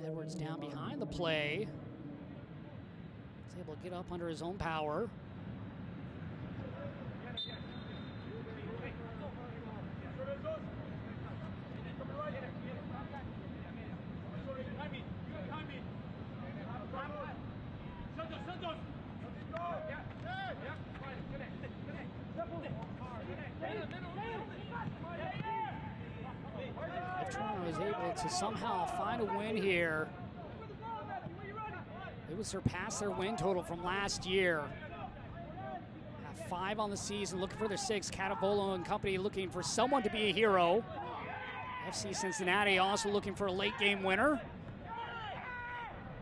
Edwards down behind the play. He's able to get up under his own power. If Toronto is able to somehow find a win here, it would surpass their win total from last year. Have 5 on the season, looking for their 6th. Cannavaro and company looking for someone to be a hero. FC Cincinnati also looking for a late game winner.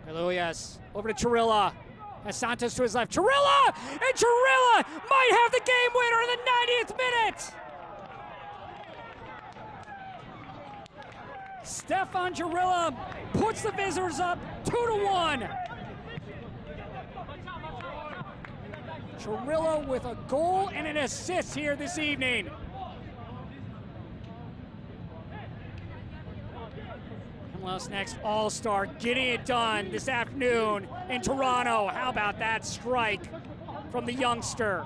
Valoyes over to Chirilla. Has Santos to his left. Chirilla! And Chirilla might have the game winner in the 90th minute! Stefan Chirilla puts the visitors up 2-1. Chirilla with a goal and an assist here this evening. MLS Next All-Star getting it done this afternoon in Toronto. How about that strike from the youngster?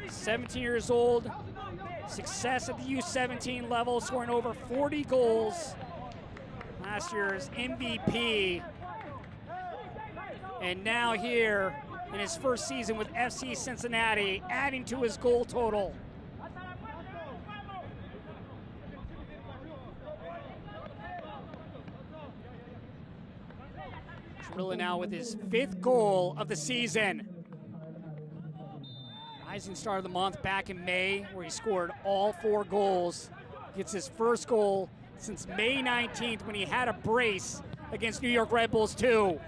17 years old, success at the U17 level, scoring over 40 goals. Last year's MVP. And now here in his first season with FC Cincinnati, adding to his goal total. Chirilla now with his 5th goal of the season. Rising star of the month back in May, where he scored all 4 goals. Gets his first goal since May 19th when he had a brace against New York Red Bulls 2.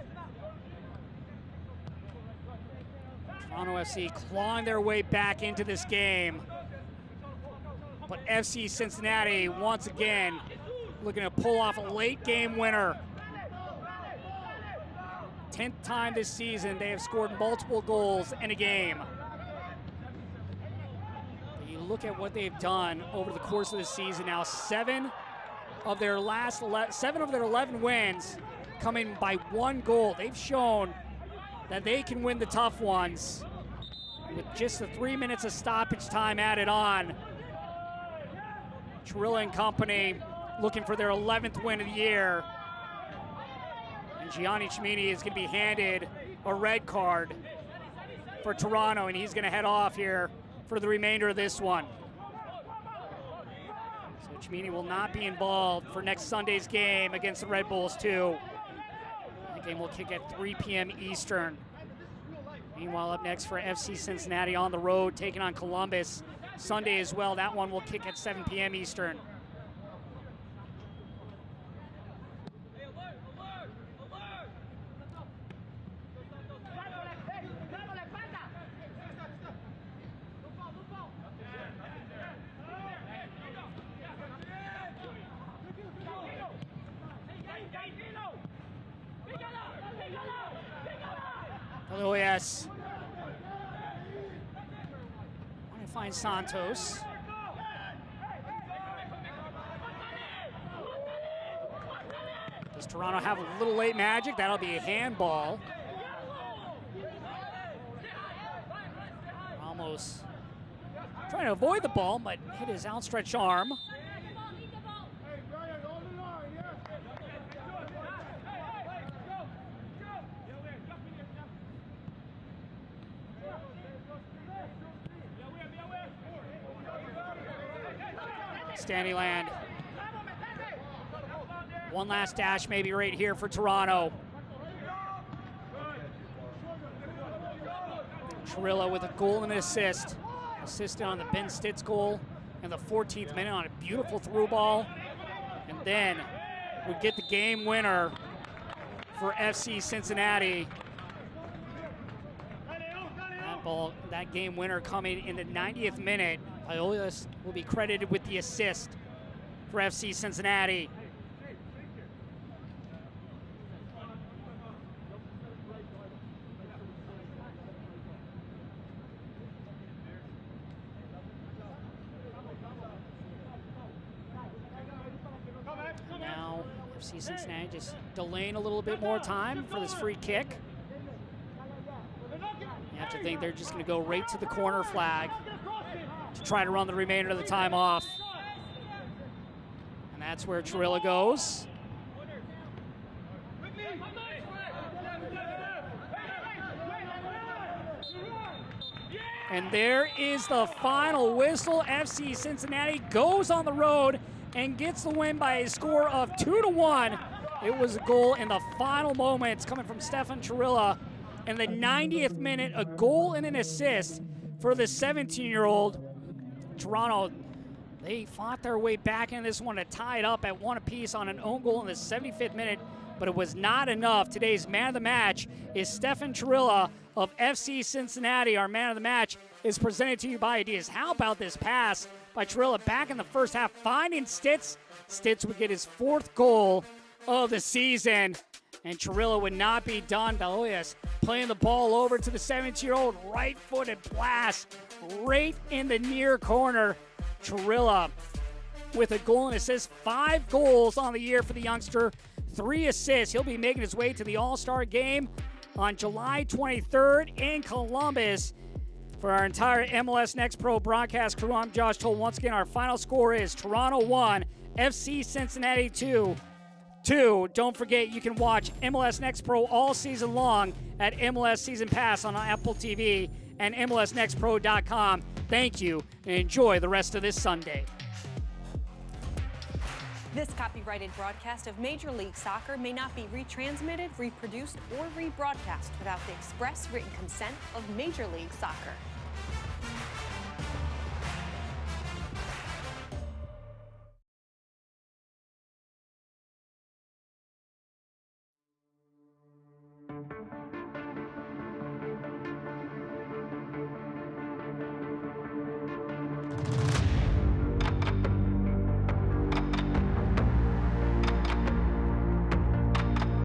Toronto FC clawing their way back into this game. But FC Cincinnati, once again, looking to pull off a late game winner. 10th time this season they have scored multiple goals in a game. But you look at what they've done over the course of the season now. 7 of their 11 wins coming by 1 goal. They've shown that they can win the tough ones with just the 3 minutes of stoppage time added on. Chirilla and company looking for their 11th win of the year. And Gianni Cimini is going to be handed a red card for Toronto, and he's going to head off here for the remainder of this one. So Cimini will not be involved for next Sunday's game against the Red Bulls 2. The game will kick at 3 p.m. Eastern. Meanwhile, up next for FC Cincinnati on the road, taking on Columbus Sunday as well. That one will kick at 7 p.m. Eastern. press. Want to find Santos. Does Toronto have a little late magic? That'll be a handball. Almost trying to avoid the ball, but hit his outstretched arm. Standyland. One last dash maybe right here for Toronto. Trillo with a goal and an assist. Assisted on the Ben Stitz goal in the 14th minute on a beautiful through ball. And then we get the game winner for FC Cincinnati. That game winner coming in the 90th minute. Paolius will be credited with the assist for FC Cincinnati. Now, FC Cincinnati just delaying a little bit more time for this free kick. You have to think they're just going to go right to the corner flag to try to run the remainder of the time off. And that's where Trillo goes. And there is the final whistle. FC Cincinnati goes on the road and gets the win by a score of 2-1. It was a goal in the final moments coming from Stefan Trillo. In the 90th minute, a goal and an assist for the 17-year-old. Toronto, they fought their way back in this one to tie it up at one apiece on an own goal in the 75th minute, but it was not enough. Today's man of the match is Stefan Trillo of FC Cincinnati. Our man of the match is presented to you by Adidas. How about this pass by Trillo back in the first half, finding Stitz. Stitz would get his 4th goal of the season, and Trillo would not be done. Paolius playing the ball over to the 17-year-old, right-footed blast right in the near corner. Trillo with a goal and assist, 5 goals on the year for the youngster, 3 assists. He'll be making his way to the All-Star game on July 23rd in Columbus. For our entire MLS Next Pro broadcast crew, I'm Josh Toll. Once again, our final score is Toronto 1, FC Cincinnati 2. Don't forget, you can watch MLS Next Pro all season long at MLS Season Pass on Apple TV and MLSNextPro.com. Thank you, and enjoy the rest of this Sunday. This copyrighted broadcast of Major League Soccer may not be retransmitted, reproduced, or rebroadcast without the express written consent of Major League Soccer.